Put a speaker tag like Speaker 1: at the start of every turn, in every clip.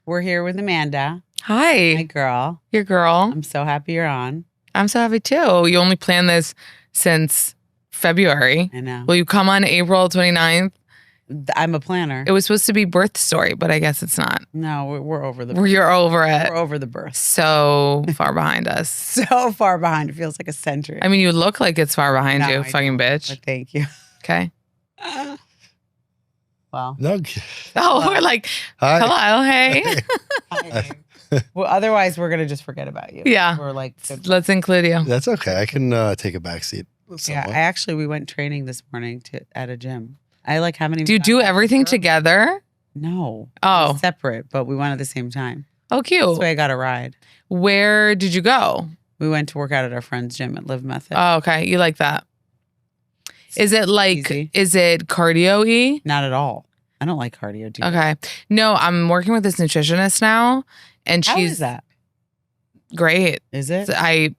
Speaker 1: We're here with Amanda.
Speaker 2: Hi.
Speaker 1: My girl.
Speaker 2: Your girl.
Speaker 1: I'm so happy you're on.
Speaker 2: I'm so happy too. You only planned this since February.
Speaker 1: I know.
Speaker 2: Will you come on April 29th?
Speaker 1: I'm a planner.
Speaker 2: It was supposed to be birth story, but I guess it's not.
Speaker 1: No, we're over the
Speaker 2: You're over it.
Speaker 1: We're over the birth.
Speaker 2: So far behind us.
Speaker 1: So far behind. It feels like a century.
Speaker 2: I mean, you look like it's far behind
Speaker 1: No,
Speaker 2: you,
Speaker 1: I
Speaker 2: fucking
Speaker 1: don't,
Speaker 2: bitch.
Speaker 1: but thank you.
Speaker 2: Okay.
Speaker 1: Well.
Speaker 3: No.
Speaker 2: Oh, we're like,
Speaker 3: Hi.
Speaker 2: hello, hey.
Speaker 1: Hi. Well, otherwise we're gonna just forget about you.
Speaker 2: Yeah.
Speaker 1: We're like,
Speaker 2: Let's include you.
Speaker 3: That's okay. I can take a back seat.
Speaker 1: yeah. We went training this morning at a gym. I like haven't even.
Speaker 2: Do you do everything together?
Speaker 1: No.
Speaker 2: Oh.
Speaker 1: We're separate, but we went at the same time.
Speaker 2: Oh,
Speaker 1: That's
Speaker 2: cute.
Speaker 1: why I got a ride.
Speaker 2: Where did you go?
Speaker 1: We went to work out at our friend's gym at Live Method.
Speaker 2: Oh, okay. You like that. Is it like,
Speaker 1: Easy.
Speaker 2: is it cardio-y?
Speaker 1: Not at all. I don't like cardio. Do you?
Speaker 2: Okay. No, I'm working with this nutritionist now, and
Speaker 1: How
Speaker 2: she's
Speaker 1: is that?
Speaker 2: great.
Speaker 1: Is it?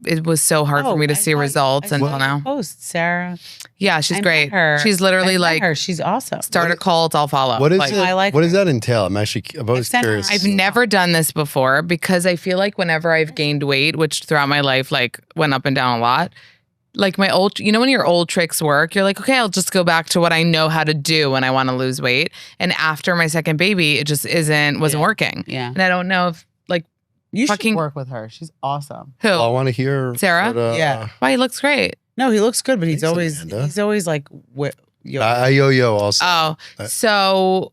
Speaker 2: It was so hard for me to see results until now.
Speaker 1: Post Sarah.
Speaker 2: Yeah, she's
Speaker 1: I met
Speaker 2: great.
Speaker 1: her.
Speaker 2: She's literally
Speaker 1: I met
Speaker 2: like,
Speaker 1: her. She's awesome.
Speaker 2: start a cult, I'll follow.
Speaker 3: What is
Speaker 2: Like,
Speaker 3: it?
Speaker 1: I like
Speaker 3: what does
Speaker 1: her.
Speaker 3: that entail? I'm always
Speaker 1: sent her-
Speaker 3: curious.
Speaker 2: I've never done this before because I feel like whenever I've gained weight, which throughout my life like went up and down a lot, like my old, when your old tricks work, you're like, okay, I'll just go back to what I know how to do when I want to lose weight. And after my second baby, it just wasn't working.
Speaker 1: Yeah.
Speaker 2: And I don't know if like,
Speaker 1: You
Speaker 2: Fucking-
Speaker 1: should work with her. She's awesome.
Speaker 2: who?
Speaker 3: Well, I want to hear
Speaker 2: Sarah?
Speaker 3: what,
Speaker 1: Yeah.
Speaker 2: Why, he looks great.
Speaker 1: No, he looks good, but he's
Speaker 3: Thanks, Amanda.
Speaker 1: always like
Speaker 3: I yo-yo also.
Speaker 2: Oh, so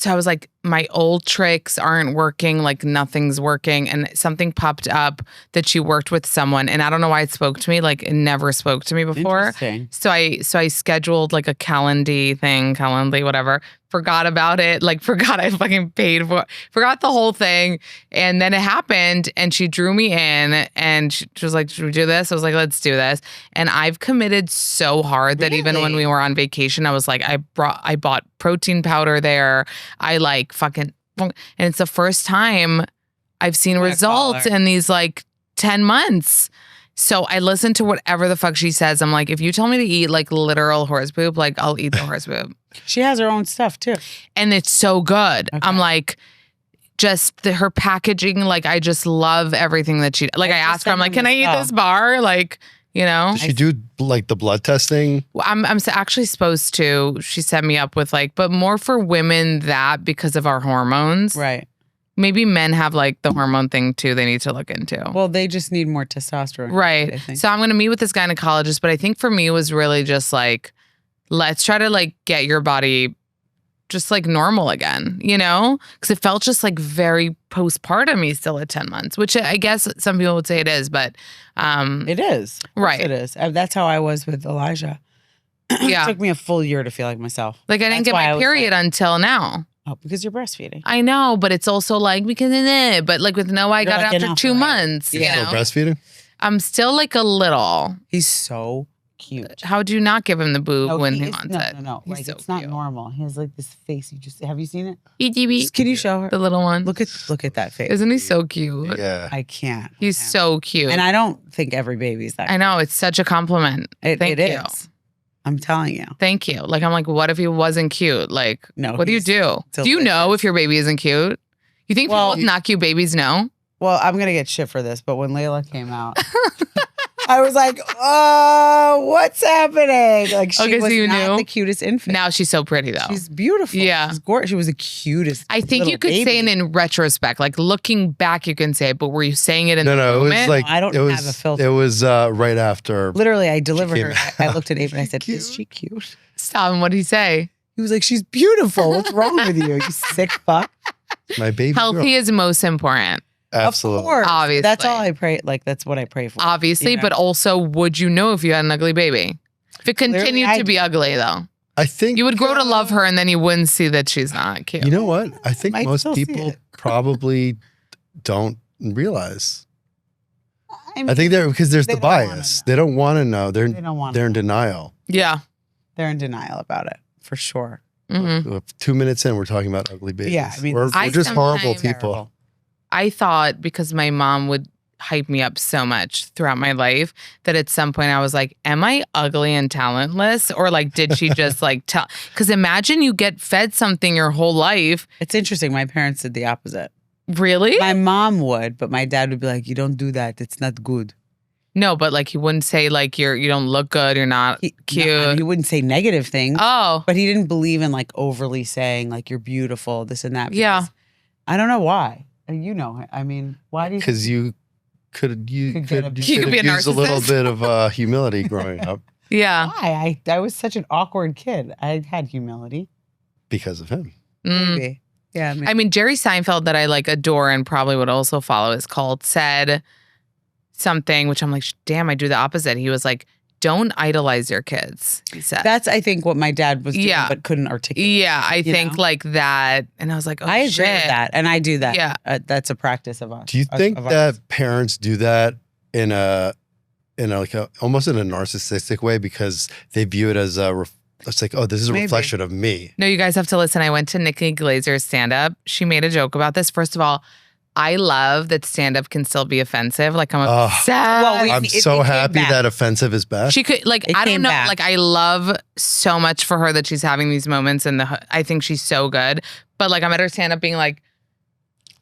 Speaker 2: I was like, my old tricks aren't working, like nothing's working. And something popped up that she worked with someone. And I don't know why it spoke to me. Like it never spoke to me before.
Speaker 1: Interesting.
Speaker 2: So I scheduled like a Calendly, whatever. Forgot about it. Like forgot I fucking paid for it. Forgot the whole thing. And then it happened and she drew me in and she was like, should we do this? I was like, let's do this. And I've committed so hard that even when
Speaker 1: Really?
Speaker 2: we were on vacation, I was like, I bought protein powder there. I like fucking, and it's the first time I've seen
Speaker 1: gonna call
Speaker 2: results
Speaker 1: her.
Speaker 2: in these like 10 months. So I listen to whatever the fuck she says. I'm like, if you tell me to eat like literal horse poop, like I'll eat the horse poop.
Speaker 1: She has her own stuff too.
Speaker 2: And it's so good.
Speaker 1: Okay.
Speaker 2: I'm like, just her packaging, like I just love everything that she, like I
Speaker 1: just
Speaker 2: asked her, I'm
Speaker 1: sent
Speaker 2: like,
Speaker 1: her
Speaker 2: can I eat
Speaker 1: Mezcal.
Speaker 2: this bar? Like,
Speaker 3: Does she do like the blood testing?
Speaker 2: I'm actually supposed to, she set me up with like, but more for women that because of our hormones.
Speaker 1: Right.
Speaker 2: Maybe men have like the hormone thing too they need to look into.
Speaker 1: Well, they just need more testosterone. I
Speaker 2: Right.
Speaker 1: think.
Speaker 2: So I'm going to meet with this gynecologist, but I think for me it was really just like, let's try to like get your body just like normal again, Because it felt just like very postpartum-y still at 10 months, which I guess some people would say it is, but
Speaker 1: It is. Of course
Speaker 2: Right.
Speaker 1: It is. That's how I was with Elijah.
Speaker 2: Yeah.
Speaker 1: It took me a full year to feel like myself.
Speaker 2: like I didn't
Speaker 1: That's
Speaker 2: get
Speaker 1: why I
Speaker 2: my
Speaker 1: was
Speaker 2: period until now.
Speaker 1: Oh, because you're breastfeeding.
Speaker 2: I know, but it's also like but like with Noah, I
Speaker 1: You're
Speaker 2: got
Speaker 1: like
Speaker 2: it after
Speaker 1: enough,
Speaker 2: 2
Speaker 1: right?
Speaker 2: months.
Speaker 1: Yeah.
Speaker 3: Still breastfeeding?
Speaker 2: I'm still like a little.
Speaker 1: He's so cute.
Speaker 2: How do you not give him the boob
Speaker 1: No,
Speaker 2: when
Speaker 1: he
Speaker 2: he
Speaker 1: is-
Speaker 2: wants
Speaker 1: no,
Speaker 2: it?
Speaker 1: No, no,
Speaker 2: He's
Speaker 1: like
Speaker 2: so
Speaker 1: it's not
Speaker 2: cute.
Speaker 1: normal. He has like this face. Have you seen it?
Speaker 2: EGB,
Speaker 1: Can you show her?
Speaker 2: the little one.
Speaker 1: Look at that face.
Speaker 2: Isn't he so cute?
Speaker 3: Yeah.
Speaker 1: I can't.
Speaker 2: He's so cute.
Speaker 1: And I don't think every baby's that.
Speaker 2: I know, it's such a compliment.
Speaker 1: It
Speaker 2: Thank you.
Speaker 1: is. I'm telling you.
Speaker 2: Thank you. Like, I'm like, what if he wasn't cute? Like,
Speaker 1: No,
Speaker 2: what do you
Speaker 1: he's
Speaker 2: do? Do you know
Speaker 1: delicious.
Speaker 2: if your baby isn't cute? You think
Speaker 1: Well,
Speaker 2: people with not cute babies know?
Speaker 1: Well, I'm gonna get shit for this, but when Layla came out, I was like, "Oh, what's happening?" Like she
Speaker 2: Okay, so
Speaker 1: was
Speaker 2: you
Speaker 1: not
Speaker 2: knew?
Speaker 1: the cutest infant.
Speaker 2: Now she's so pretty though.
Speaker 1: She's beautiful.
Speaker 2: Yeah.
Speaker 1: She's gorgeous. She was the cutest.
Speaker 2: I think you
Speaker 1: little
Speaker 2: could say
Speaker 1: baby.
Speaker 2: it in retrospect. Like looking back, you can say it, but were you saying it in
Speaker 3: No,
Speaker 2: the
Speaker 3: it
Speaker 2: moment?
Speaker 3: was like
Speaker 1: I don't
Speaker 3: it was,
Speaker 1: have a filter.
Speaker 3: It was right after.
Speaker 1: Literally, I delivered
Speaker 3: came
Speaker 1: her. I
Speaker 3: out.
Speaker 1: looked at Abe and I said,
Speaker 3: Cute.
Speaker 1: "Is she cute?"
Speaker 2: Stop. And what did he say?
Speaker 1: He was like, "She's beautiful. What's wrong with you? You sick fuck."
Speaker 3: My baby
Speaker 2: Healthy
Speaker 3: girl.
Speaker 2: is most important,
Speaker 3: Absolutely.
Speaker 1: Of course.
Speaker 2: Obviously.
Speaker 1: That's all I pray. Like that's what I pray for.
Speaker 2: obviously,
Speaker 1: Yeah.
Speaker 2: but also, would you know if you had an ugly baby? If it continued
Speaker 1: I
Speaker 2: to be ugly, though,
Speaker 3: I think
Speaker 2: you would grow to love her, and then you wouldn't see that she's not cute.
Speaker 3: You know what? I think
Speaker 1: Might
Speaker 3: most
Speaker 1: still see
Speaker 3: people
Speaker 1: it.
Speaker 3: probably don't realize.
Speaker 1: mean,
Speaker 3: I think they're because there's
Speaker 1: They
Speaker 3: the
Speaker 1: don't wanna
Speaker 3: bias.
Speaker 1: know.
Speaker 3: They don't want to know.
Speaker 1: they don't want.
Speaker 3: They're in denial.
Speaker 2: Yeah.
Speaker 1: They're in denial about it for sure.
Speaker 2: hmm
Speaker 3: 2 minutes in, we're talking about ugly babies.
Speaker 1: Yeah, I mean,
Speaker 3: we're
Speaker 2: I
Speaker 3: just horrible
Speaker 2: sometimes-
Speaker 3: people.
Speaker 1: Terrible.
Speaker 2: I thought because my mom would hyped me up so much throughout my life that at some point I was like, am I ugly and talentless? Or like, did she just like tell? Because imagine you get fed something your whole life.
Speaker 1: It's interesting. My parents did the opposite.
Speaker 2: Really?
Speaker 1: My mom would, but my dad would be like, you don't do that. It's not good.
Speaker 2: No, but like he wouldn't say like you don't look good, you're not cute.
Speaker 1: No, he wouldn't say negative things.
Speaker 2: Oh.
Speaker 1: But he didn't believe in like overly saying like you're beautiful, this and that.
Speaker 2: Yeah.
Speaker 1: I don't know why. You know, I mean, why do you?
Speaker 3: Because you could
Speaker 2: be a
Speaker 3: have used a little
Speaker 2: narcissist.
Speaker 3: bit of humility growing up
Speaker 2: Yeah.
Speaker 1: Why? I was such an awkward kid. I had humility.
Speaker 3: because of him.
Speaker 2: Mm.
Speaker 1: Maybe. Yeah. Maybe.
Speaker 2: I mean, Jerry Seinfeld, that I like adore and probably would also follow his cult, said something which I'm like, damn, I do the opposite. He was like, don't idolize your kids, he said.
Speaker 1: That's, I think, what my dad was doing,
Speaker 2: Yeah.
Speaker 1: but couldn't articulate.
Speaker 2: Yeah, I think
Speaker 1: know?
Speaker 2: like that. And I was like, oh,
Speaker 1: I agree
Speaker 2: shit.
Speaker 1: with that. And I do that.
Speaker 2: Yeah.
Speaker 1: That's a practice of us.
Speaker 3: Do you think
Speaker 1: of
Speaker 3: that
Speaker 1: ours.
Speaker 3: parents do that in a like almost in a narcissistic way because they view it as it's like, oh, this is a
Speaker 1: Maybe.
Speaker 3: reflection of me.
Speaker 2: No, you guys have to listen. I went to Nikki Glazer's stand-up. She made a joke about this. First of all, I love that stand-up can still be offensive. Like, I'm obsessed.
Speaker 1: Well,
Speaker 3: I'm
Speaker 1: it
Speaker 3: so
Speaker 1: came
Speaker 3: happy
Speaker 1: back.
Speaker 3: that offensive is back.
Speaker 2: She could, like,
Speaker 1: It
Speaker 2: I don't
Speaker 1: came
Speaker 2: know.
Speaker 1: back.
Speaker 2: Like, I love so much for her that she's having these moments, and I think she's so good. But like, I'm at her stand-up being like,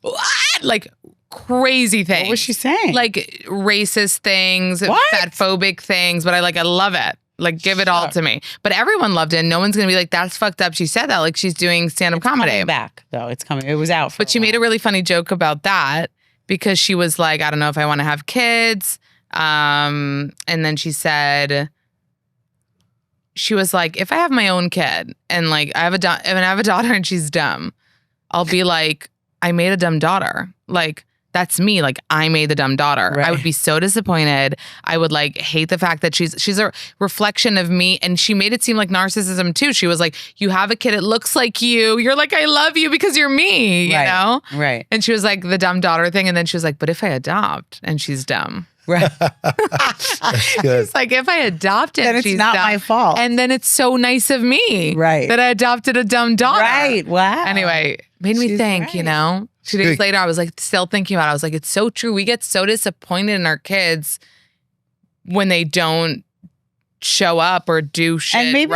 Speaker 2: what? Like crazy things.
Speaker 1: What was she saying?
Speaker 2: Like racist things,
Speaker 1: What?
Speaker 2: fatphobic things. But I love it. Like, give it all to me. But everyone loved it. And no one's gonna be like, that's fucked up. She said that. Like, she's doing stand-up
Speaker 1: It's
Speaker 2: comedy.
Speaker 1: coming back, though. It's coming. It was out.
Speaker 2: But she made a really funny joke about that because she was like, I don't know if I want to have kids. And then she said, she was like, if I have my own kid and like I have a daughter and she's dumb, I'll be like, I made a dumb daughter. Like, that's me. Like, I made the dumb daughter.
Speaker 1: Right.
Speaker 2: I would be so disappointed. I would like hate the fact that she's a reflection of me. And she made it seem like narcissism too. She was like, you have a kid, it looks like you. You're like, I love you because you're me, you
Speaker 1: Right.
Speaker 2: know?
Speaker 1: Right.
Speaker 2: And she was like, the dumb daughter thing. And then she was like, but if I adopt and she's dumb.
Speaker 1: Right.
Speaker 3: That's good.
Speaker 2: It's like, if I adopt it,
Speaker 1: Then it's
Speaker 2: she's
Speaker 1: not
Speaker 2: dumb.
Speaker 1: my fault.
Speaker 2: And then it's so nice of me.
Speaker 1: Right.
Speaker 2: That I adopted a dumb daughter.
Speaker 1: Right. Wow.
Speaker 2: Anyway, made me
Speaker 1: She's
Speaker 2: think, you
Speaker 1: right.
Speaker 2: know? 2 days
Speaker 3: Good.
Speaker 2: later, I was like still thinking about it. I was like, it's so true. We get so disappointed in our kids when they don't show up or do shit
Speaker 1: And maybe that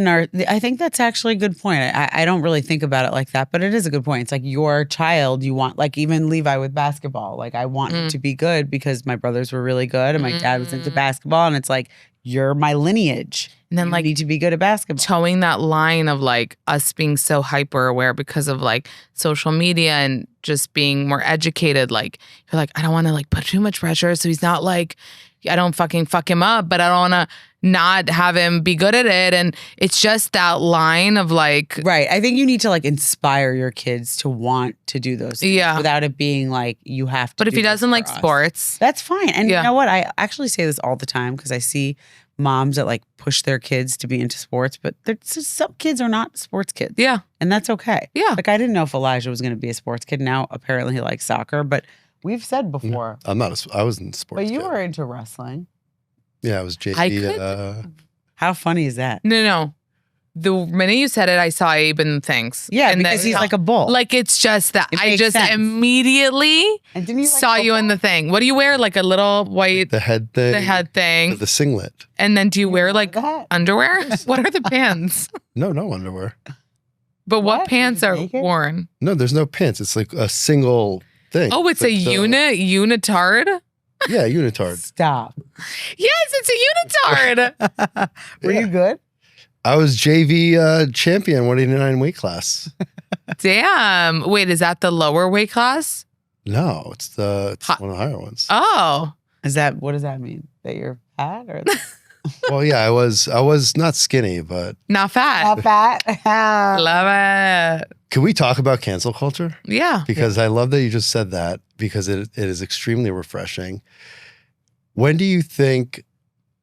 Speaker 2: right.
Speaker 1: is I think that's actually a good point. I don't really think about it like that, but it is a good point. It's like your child, you want, like even Levi with basketball. Like, I want him to be good because my brothers were really good and my dad was into basketball. And it's like, you're my lineage.
Speaker 2: And then
Speaker 1: You
Speaker 2: like
Speaker 1: need to be good at basketball.
Speaker 2: towing that line of like us being so hyper aware because of like social media and just being more educated. Like, you're like, I don't want to like put too much pressure. So he's not like, I don't fucking fuck him up, but I don't want to not have him be good at it. And it's just that line of like,
Speaker 1: Right. I think you need to like inspire your kids to want to do those things
Speaker 2: Yeah.
Speaker 1: without it being like, you have to.
Speaker 2: but if
Speaker 1: do
Speaker 2: he
Speaker 1: this
Speaker 2: doesn't
Speaker 1: for
Speaker 2: like
Speaker 1: us.
Speaker 2: sports,
Speaker 1: That's fine. And
Speaker 2: Yeah.
Speaker 1: you know what? I actually say this all the time because I see moms that like push their kids to be into sports, but some kids are not sports kids.
Speaker 2: yeah,
Speaker 1: And that's okay.
Speaker 2: yeah.
Speaker 1: Like, I didn't know if Elijah was going to be a sports kid. Now, apparently, he likes soccer, but we've said before.
Speaker 3: I'm not. I wasn't sports.
Speaker 1: But you
Speaker 3: kid.
Speaker 1: were into wrestling.
Speaker 3: Yeah, I was JV.
Speaker 2: I could-
Speaker 1: How funny is that?
Speaker 2: No. The minute you said it, I saw Abe and things.
Speaker 1: Yeah,
Speaker 2: and
Speaker 1: because he's like a bull.
Speaker 2: like it's just that
Speaker 1: It
Speaker 2: I
Speaker 1: makes
Speaker 2: just
Speaker 1: sense.
Speaker 2: immediately
Speaker 1: and didn't you like
Speaker 2: saw you in the
Speaker 1: football?
Speaker 2: thing. What do you wear? Like a little white
Speaker 3: the head thing.
Speaker 2: the head thing,
Speaker 3: The singlet.
Speaker 2: and then do you wear
Speaker 1: Yeah,
Speaker 2: like
Speaker 1: that.
Speaker 2: underwear? What are the pants?
Speaker 3: No underwear.
Speaker 2: But what
Speaker 1: What?
Speaker 2: pants
Speaker 1: You're
Speaker 2: are
Speaker 1: naked?
Speaker 2: worn?
Speaker 3: No, there's no pants. It's like a single thing.
Speaker 2: Oh, it's a unitard.
Speaker 3: Yeah, unitard.
Speaker 1: Stop.
Speaker 2: Yes, it's a unitard.
Speaker 1: Were you good?
Speaker 3: I was JV champion 189 weight class.
Speaker 2: Damn. Wait, is that the lower weight class?
Speaker 3: No, it's one of the higher ones.
Speaker 2: Oh,
Speaker 1: What does that mean? That you're fat or
Speaker 3: Well, yeah, I was not skinny, but
Speaker 2: not fat.
Speaker 1: fat?
Speaker 2: Love it.
Speaker 3: can we talk about cancel culture?
Speaker 2: Yeah.
Speaker 3: Because I love that you just said that because it is extremely refreshing. When do you think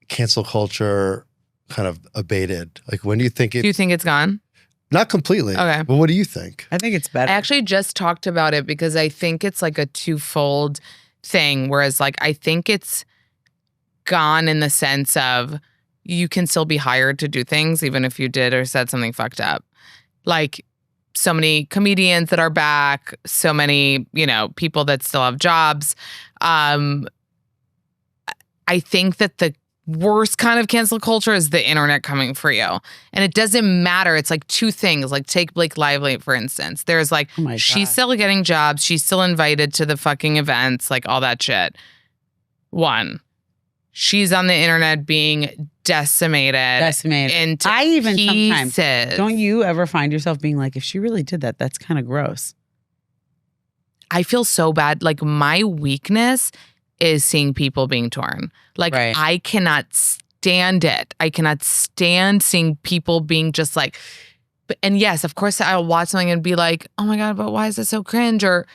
Speaker 3: cancel culture kind of abated? Like, when do you think it?
Speaker 2: Do you think it's gone?
Speaker 3: Not completely.
Speaker 2: Okay.
Speaker 3: But what do you think?
Speaker 1: I think it's
Speaker 2: I
Speaker 1: better.
Speaker 2: actually just talked about it because I think it's like a twofold thing. Whereas like I think it's gone in the sense of you can still be hired to do things even if you did or said something fucked up. Like so many comedians that are back, so many, people that still have jobs. I think that the worst kind of cancel culture is the internet coming for you. And it doesn't matter. It's like two things. Like take Blake Lively, for instance. There's like,
Speaker 1: Oh my
Speaker 2: she's
Speaker 1: God.
Speaker 2: still getting jobs. She's still invited to the fucking events, like all that shit. One, she's on the internet being decimated. Into
Speaker 1: I even sometimes,
Speaker 2: pieces.
Speaker 1: don't you ever find yourself being like, if she really did that, that's kind of gross.
Speaker 2: I feel so bad. Like my weakness is seeing people being torn. Like
Speaker 1: Right.
Speaker 2: I cannot stand it. I cannot stand seeing people being just like, and yes, of course I'll watch something and be like, oh my God, but why is this so cringe? Or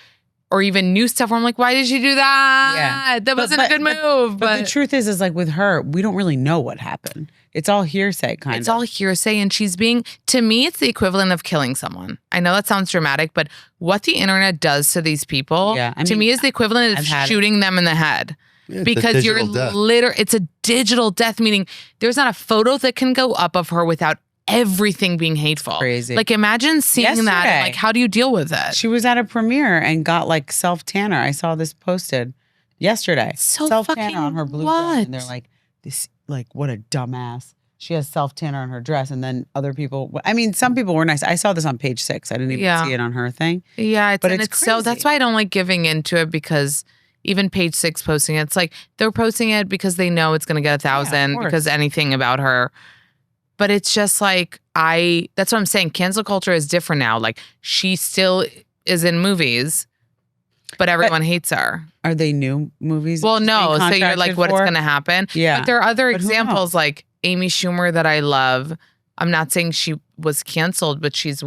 Speaker 2: even new stuff where I'm like, why did she do that?
Speaker 1: Yeah.
Speaker 2: That wasn't a good move.
Speaker 1: But the truth is like with her, we don't really know what happened. It's all hearsay kind of.
Speaker 2: It's all hearsay, and she's being, to me, it's the equivalent of killing someone. I know that sounds dramatic, but what the internet does to these people, to me, is the equivalent of shooting them in the head.
Speaker 3: Yeah,
Speaker 2: Because you're it's a digital death, meaning there's not a photo that can go up of her without everything being hateful.
Speaker 1: Crazy.
Speaker 2: Like imagine seeing that.
Speaker 1: Yesterday.
Speaker 2: And like, how do you deal with it?
Speaker 1: She was at a premiere and got like self-tanner. I saw this posted yesterday.
Speaker 2: So
Speaker 1: self-tanner
Speaker 2: fucking
Speaker 1: on her blue
Speaker 2: what?
Speaker 1: dress. And they're like, this, like, what a dumbass. She has self-tanner on her dress. And then other people, I mean, some people were nice. I saw this on page 6. I didn't even see it on her thing.
Speaker 2: Yeah,
Speaker 1: But
Speaker 2: it's so,
Speaker 1: crazy.
Speaker 2: that's why I don't like giving into it, because even page 6 posting it, it's like they're posting it because they know it's going to get 1,000
Speaker 1: course.
Speaker 2: because anything about her. But it's just like, that's what I'm saying. Cancel culture is different now. Like she still is in movies, but everyone hates her.
Speaker 1: Are they new movies?
Speaker 2: Well,
Speaker 1: she's
Speaker 2: no.
Speaker 1: being
Speaker 2: So you're like,
Speaker 1: contracted
Speaker 2: what's
Speaker 1: for?
Speaker 2: going to happen?
Speaker 1: Yeah.
Speaker 2: But there are other
Speaker 1: But who
Speaker 2: examples
Speaker 1: knows?
Speaker 2: like Amy Schumer that I love. I'm not saying she was canceled, but she's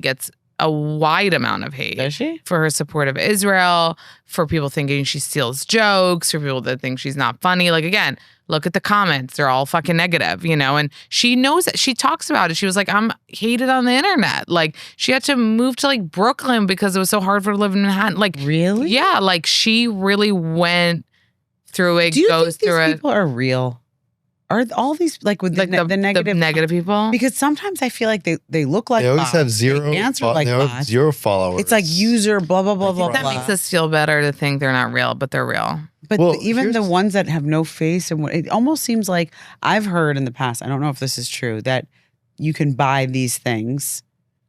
Speaker 2: gets a wide amount of hate.
Speaker 1: Does she?
Speaker 2: For her support of Israel, for people thinking she steals jokes, for people that think she's not funny. Like, again, look at the comments. They're all fucking negative, you know? And she knows it. She talks about it. She was like, I'm hated on the internet. Like, she had to move to like Brooklyn because it was so hard for her to live in Manhattan. Like,
Speaker 1: Really?
Speaker 2: yeah, like she really went through it,
Speaker 1: Do you
Speaker 2: goes
Speaker 1: think
Speaker 2: through
Speaker 1: these
Speaker 2: it.
Speaker 1: people are real? Are all these like with
Speaker 2: Like
Speaker 1: the negative
Speaker 2: people?
Speaker 1: Because sometimes I feel like they look like
Speaker 3: They always
Speaker 1: bots.
Speaker 3: have zero.
Speaker 1: They answer like
Speaker 3: they have
Speaker 1: bots.
Speaker 3: zero followers.
Speaker 1: It's like user blah blah blah blah
Speaker 2: That
Speaker 1: blah.
Speaker 2: makes us feel better to think they're not real, but they're real.
Speaker 1: But
Speaker 3: Well,
Speaker 1: even the
Speaker 3: here's-
Speaker 1: ones that have no face and it almost seems like I've heard in the past. I don't know if this is true that you can buy these things.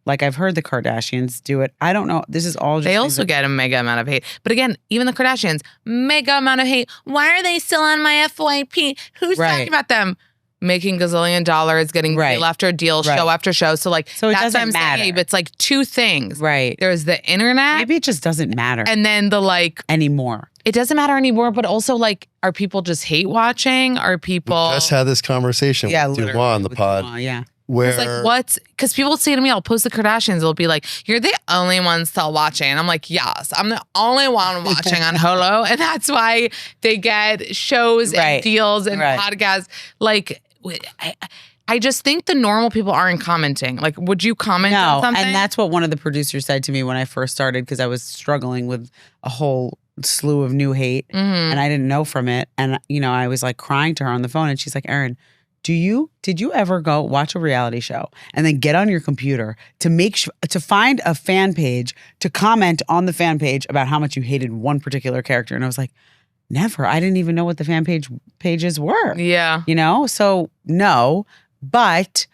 Speaker 1: Like I've heard the Kardashians do it. I don't know. This is all just
Speaker 2: They
Speaker 1: things
Speaker 2: also
Speaker 1: that-
Speaker 2: get a mega amount of hate. But again, even the Kardashians, mega amount of hate. Why are they still on my FYP? Who's
Speaker 1: Right.
Speaker 2: talking about them? Making gazillion dollars, getting
Speaker 1: Right.
Speaker 2: deal after deal,
Speaker 1: Right.
Speaker 2: show after show. So like,
Speaker 1: So it
Speaker 2: that's what
Speaker 1: doesn't
Speaker 2: I'm
Speaker 1: matter.
Speaker 2: saying. Abe. It's like two things.
Speaker 1: right.
Speaker 2: There's the internet,
Speaker 1: Maybe it just doesn't matter
Speaker 2: and then the like,
Speaker 1: anymore.
Speaker 2: it doesn't matter anymore. But also like, are people just hate watching? Are
Speaker 3: we
Speaker 2: people
Speaker 3: just had this conversation with
Speaker 1: literally,
Speaker 3: Dumois on the
Speaker 1: with
Speaker 3: pod,
Speaker 1: Dumois, yeah.
Speaker 3: where
Speaker 2: It's like, what's, because people say to me, I'll post the Kardashians. They'll be like, you're the only one still watching. And I'm like, yes, I'm the only one watching on Hulu. And that's why they get shows
Speaker 1: Right.
Speaker 2: and deals and
Speaker 1: Right.
Speaker 2: podcasts. Like, I just think the normal people aren't commenting. Like, would you comment on
Speaker 1: No,
Speaker 2: something?
Speaker 1: and that's what one of the producers said to me when I first started because I was struggling with a whole slew of new hate
Speaker 2: Mhm.
Speaker 1: and I didn't know from it. And I was like crying to her on the phone and she's like, Erin, did you ever go watch a reality show and then get on your computer to find a fan page to comment on the fan page about how much you hated one particular character? And I was like, never. I didn't even know what the fan pages were.
Speaker 2: Yeah.
Speaker 1: So no, but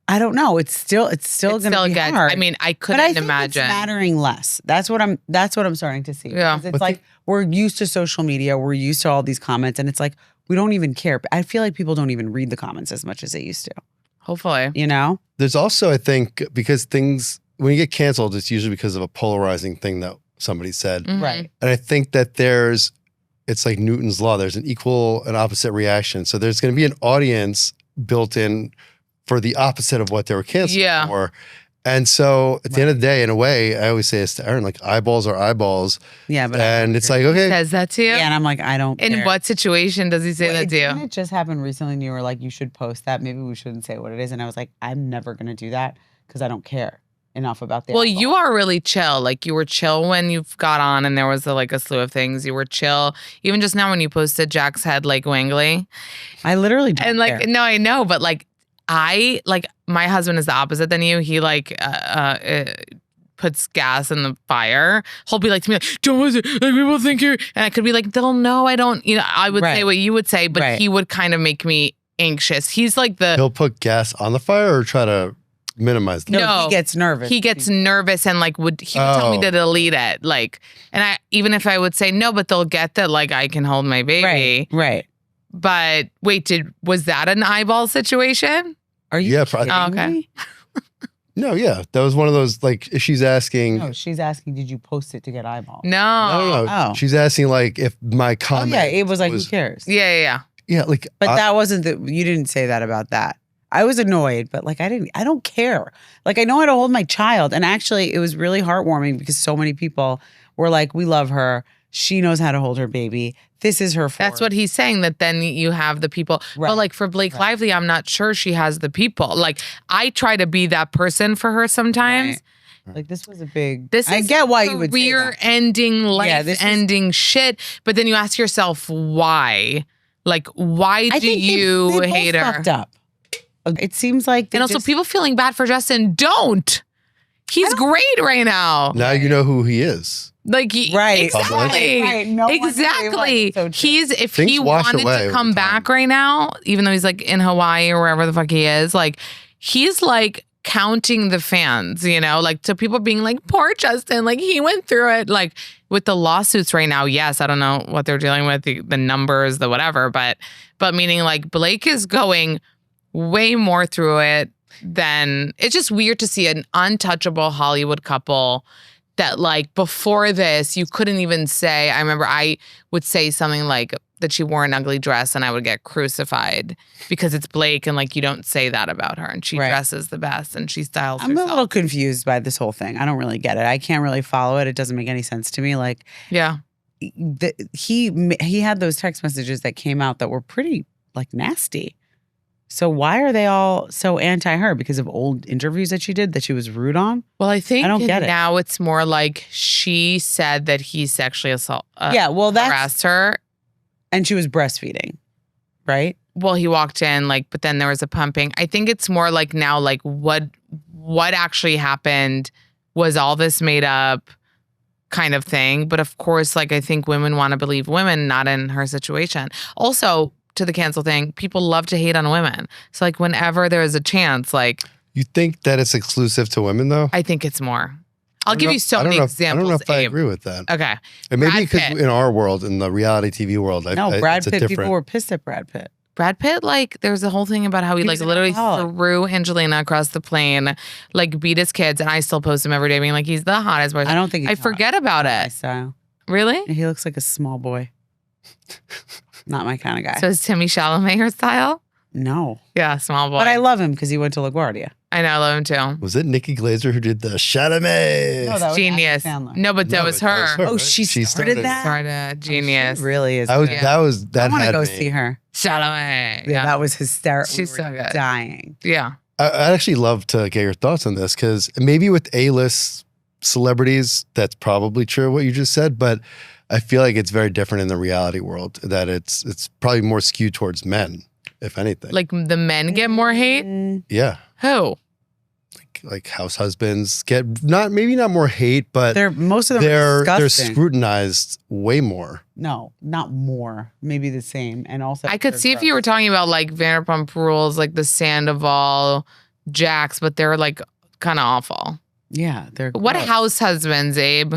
Speaker 1: I don't know. It's still going to be
Speaker 2: good.
Speaker 1: hard.
Speaker 2: I mean, I
Speaker 1: but
Speaker 2: couldn't
Speaker 1: I think
Speaker 2: imagine.
Speaker 1: it's mattering less. That's what I'm starting to see.
Speaker 2: Yeah.
Speaker 1: Because it's
Speaker 3: But
Speaker 1: like we're used to social media. We're used to all these comments, and it's like we don't even care. I feel like people don't even read the comments as much as they used to.
Speaker 2: Hopefully.
Speaker 1: You know?
Speaker 3: there's also, I think, because things, when you get canceled, it's usually because of a polarizing thing that somebody said.
Speaker 2: Mhm.
Speaker 1: Right.
Speaker 3: And I think that it's like Newton's law. There's an equal and opposite reaction. So there's going to be an audience built in for the opposite of what they were canceled
Speaker 2: Yeah.
Speaker 3: for. And so at the end of the day, in a way, I always say this to Erin, like eyeballs are eyeballs.
Speaker 1: Yeah, but
Speaker 3: And it's like, okay,
Speaker 2: Says that to you?
Speaker 1: yeah, and I'm like, I don't.
Speaker 2: In
Speaker 1: care.
Speaker 2: what situation does he say that to
Speaker 1: Didn't
Speaker 2: you?
Speaker 1: it just happen recently? And you were like, you should post that. Maybe we shouldn't say what it is. And I was like, I'm never going to do that because I don't care enough about the.
Speaker 2: Well,
Speaker 1: eyeball.
Speaker 2: you are really chill. Like you were chill when you got on and there was like a slew of things. You were chill. Even just now when you posted Jack's head like wangly.
Speaker 1: I literally don't
Speaker 2: And like,
Speaker 1: care.
Speaker 2: no, I know, but like my husband is the opposite than you. He like puts gas in the fire. He'll be like to me, like, don't listen, like people think you're, and I could be like, they'll know I don't, I would say what you would say, but he would kind of make me anxious. He's like
Speaker 3: He'll put gas on the fire or try to minimize the
Speaker 1: No, he gets nervous.
Speaker 2: He gets nervous and he would tell me to delete it. Like, and even if I would say no, but they'll get that like I can hold my baby.
Speaker 1: Right.
Speaker 2: But wait, was that an eyeball situation?
Speaker 1: Are you kidding
Speaker 2: okay.
Speaker 1: me?
Speaker 3: No, yeah. That was one of those, like, she's asking.
Speaker 1: No, she's asking, did you post it to get eyeballs?
Speaker 2: No.
Speaker 3: No.
Speaker 1: Oh.
Speaker 3: She's asking, like, if my comment.
Speaker 1: Oh, yeah. It was like, who cares?
Speaker 2: Yeah.
Speaker 3: Yeah, like.
Speaker 1: But that wasn't you didn't say that about that. I was annoyed, but like, I don't care. Like, I know how to hold my child. And actually, it was really heartwarming because so many people were like, we love her. She knows how to hold her baby. This is her force.
Speaker 2: That's what he's saying, that then you have the people. Right. But like for Blake Lively, I'm not sure she has the people. Like I try to be that person for her sometimes.
Speaker 1: Right. Like this was a big,
Speaker 2: I
Speaker 1: get why you would say that.
Speaker 2: Career-ending, life-ending shit. But then you ask yourself, why? Like, why do you hate her?
Speaker 1: Fucked up. It seems like.
Speaker 2: And also people feeling bad for Justin, don't. He's great right now.
Speaker 3: Now you know who he is.
Speaker 2: Like exactly,
Speaker 1: right. No
Speaker 2: exactly.
Speaker 1: So
Speaker 2: if
Speaker 3: Things
Speaker 2: he
Speaker 3: wash
Speaker 2: wanted
Speaker 3: away
Speaker 2: to come back right now, even though he's like in Hawaii or wherever the fuck he is, like he's like counting the fans, like to people being like, poor Justin, like he went through it, like with the lawsuits right now. Yes, I don't know what they're dealing with, the numbers, the whatever, but meaning like Blake is going way more through it than it's just weird to see an untouchable Hollywood couple. That like before this, you couldn't even say, I remember I would say something like that she wore an ugly dress and I would get crucified because it's Blake and like you don't say that about her and she dresses the best and she styles herself.
Speaker 1: I'm a little confused by this whole thing. I don't really get it. I can't really follow it. It doesn't make any sense to me. Like, he had those text messages that came out that were pretty like nasty. So why are they all so anti her? Because of old interviews that she did that she was rude on?
Speaker 2: Well, I think
Speaker 1: I don't get
Speaker 2: now it's more like she said that he sexually
Speaker 1: harassed
Speaker 2: her.
Speaker 1: And she was breastfeeding, right?
Speaker 2: Well, he walked in but then there was a pumping. I think it's more like now like what actually happened? Was all this made up kind of thing? But of course, like I think women want to believe women, not in her situation. Also, to the cancel thing, people love to hate on women. So like whenever there's a chance, like
Speaker 3: you think that it's exclusive to women though?
Speaker 2: I think it's more. I'll give you so many examples.
Speaker 3: I don't know if I agree with that.
Speaker 2: Okay.
Speaker 3: And maybe because in our world, in the reality TV world,
Speaker 1: Brad Pitt, people were pissed at Brad Pitt.
Speaker 2: Brad Pitt, like, there's a whole thing about how he like literally threw Angelina across the plane, like beat his kids, and I still post him every day being like, he's the hottest boy.
Speaker 1: I don't think
Speaker 2: I forget about it.
Speaker 1: Style.
Speaker 2: Really?
Speaker 1: He looks like a small boy. Not my kind of guy.
Speaker 2: So is Timmy Chalamet her style?
Speaker 1: No.
Speaker 2: Yeah, small boy.
Speaker 1: But I love him because he went to LaGuardia.
Speaker 2: I know, I love him too.
Speaker 3: Was it Nikki Glaser who did the Chalamet?
Speaker 1: No, that was
Speaker 2: Genius.
Speaker 1: No,
Speaker 2: but that was her.
Speaker 1: Oh, she started that?
Speaker 2: Started Genius.
Speaker 1: She really is.
Speaker 3: That
Speaker 1: I want to go
Speaker 3: me.
Speaker 1: see her.
Speaker 2: Chalamet.
Speaker 1: Yeah, that was hysterical.
Speaker 2: She's so good.
Speaker 1: Dying.
Speaker 2: Yeah.
Speaker 3: I'd actually love to get your thoughts on this because maybe with A-list celebrities, that's probably true what you just said, but I feel like it's very different in the reality world, that it's probably more skewed towards men, if anything.
Speaker 2: Like the men get more hate?
Speaker 3: Yeah.
Speaker 2: Who?
Speaker 3: Like house husbands get maybe not more hate, but
Speaker 1: most of them are
Speaker 3: they're
Speaker 1: disgusting.
Speaker 3: Scrutinized way more.
Speaker 1: No, not more. Maybe the same. And also
Speaker 2: I could see if you were talking about like Vanderpump Rules, like the Sandoval, Jax, but they're like kind of awful.
Speaker 1: Yeah, they're
Speaker 2: What
Speaker 1: gross.
Speaker 2: house husbands, Abe?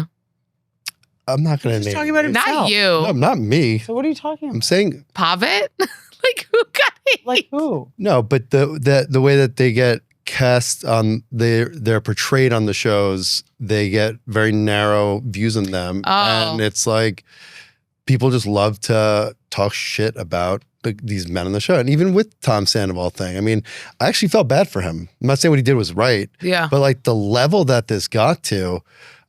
Speaker 3: I'm not going to
Speaker 1: He's
Speaker 3: name
Speaker 1: talking about
Speaker 3: names.
Speaker 1: himself.
Speaker 2: Not you.
Speaker 3: No, not me.
Speaker 1: So what are you talking about?
Speaker 3: I'm saying
Speaker 2: Pavitt? Like who got hate?
Speaker 1: Like who?
Speaker 3: no, but the way that they get cast on, they're portrayed on the shows, they get very narrow views on them, and it's like people just love to talk shit about these men on the show. And even with Tom Sandoval thing, I mean, I actually felt bad for him. I'm not saying what he did was right,
Speaker 2: Yeah.
Speaker 3: but like the level that this got to,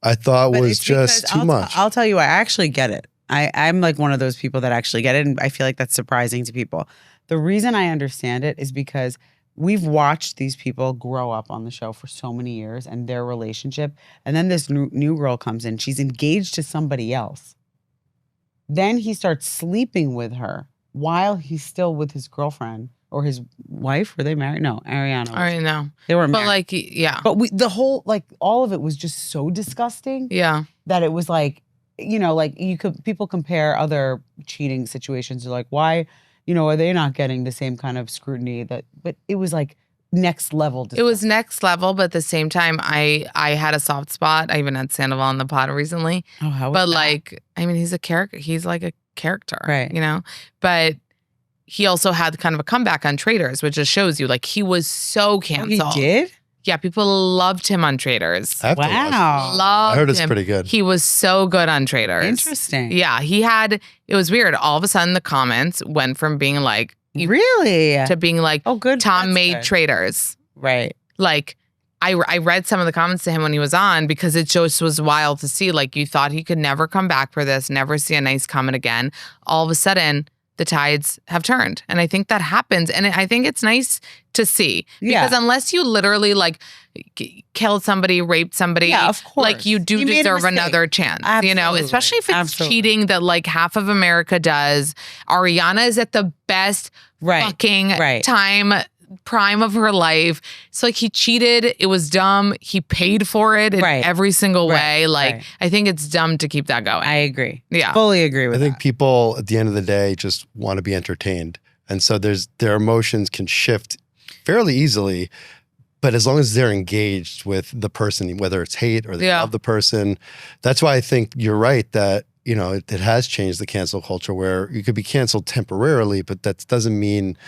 Speaker 3: I thought was just too much.
Speaker 1: I'll tell you, I actually get it. I'm like one of those people that actually get it, and I feel like that's surprising to people. The reason I understand it is because we've watched these people grow up on the show for so many years and their relationship, and then this new girl comes in. She's engaged to somebody else. Then he starts sleeping with her while he's still with his girlfriend or his wife. Were they married? No, Ariana.
Speaker 2: All right, no.
Speaker 1: They weren't
Speaker 2: But
Speaker 1: married.
Speaker 2: like, yeah.
Speaker 1: But the whole, like, all of it was just so disgusting.
Speaker 2: Yeah.
Speaker 1: That it was like, like people compare other cheating situations. They're like, why, are they not getting the same kind of scrutiny but it was like next level.
Speaker 2: It was next level, but at the same time, I had a soft spot. I even had Sandoval on the pod recently.
Speaker 1: Oh, how was
Speaker 2: But
Speaker 1: that?
Speaker 2: like, I mean, he's a character. He's like a character,
Speaker 1: right?
Speaker 2: But he also had kind of a comeback on Traitors, which just shows you like he was so canceled.
Speaker 1: Oh, he did?
Speaker 2: Yeah, people loved him on Traitors.
Speaker 1: Wow.
Speaker 2: Loved
Speaker 3: I heard it's
Speaker 2: him.
Speaker 3: pretty good.
Speaker 2: He was so good on Traitors.
Speaker 1: Interesting.
Speaker 2: Yeah, it was weird. All of a sudden, the comments went from being like,
Speaker 1: really?
Speaker 2: to being like,
Speaker 1: oh, good.
Speaker 2: Tom
Speaker 1: That's
Speaker 2: made
Speaker 1: good.
Speaker 2: Traitors.
Speaker 1: Right.
Speaker 2: Like, I read some of the comments to him when he was on because it just was wild to see. Like, you thought he could never come back for this, never see a nice comment again. All of a sudden, the tides have turned. And I think that happens. And I think it's nice to see.
Speaker 1: Yeah.
Speaker 2: Because unless you literally like killed somebody, raped somebody,
Speaker 1: yeah, of course.
Speaker 2: like you do deserve another chance,
Speaker 1: Absolutely.
Speaker 2: especially if it's cheating that like half of America does. Ariana is at the best fucking prime of her life. So like he cheated. It was dumb. He paid for it in every single way. Like I think it's dumb to keep that going.
Speaker 1: I agree.
Speaker 2: Yeah.
Speaker 1: Fully agree with that.
Speaker 3: I think people at the end of the day just want to be entertained. And so their emotions can shift fairly easily. But as long as they're engaged with the person, whether it's hate or they love the person, that's why I think you're right that, it has changed the cancel culture where you could be canceled temporarily, but that doesn't mean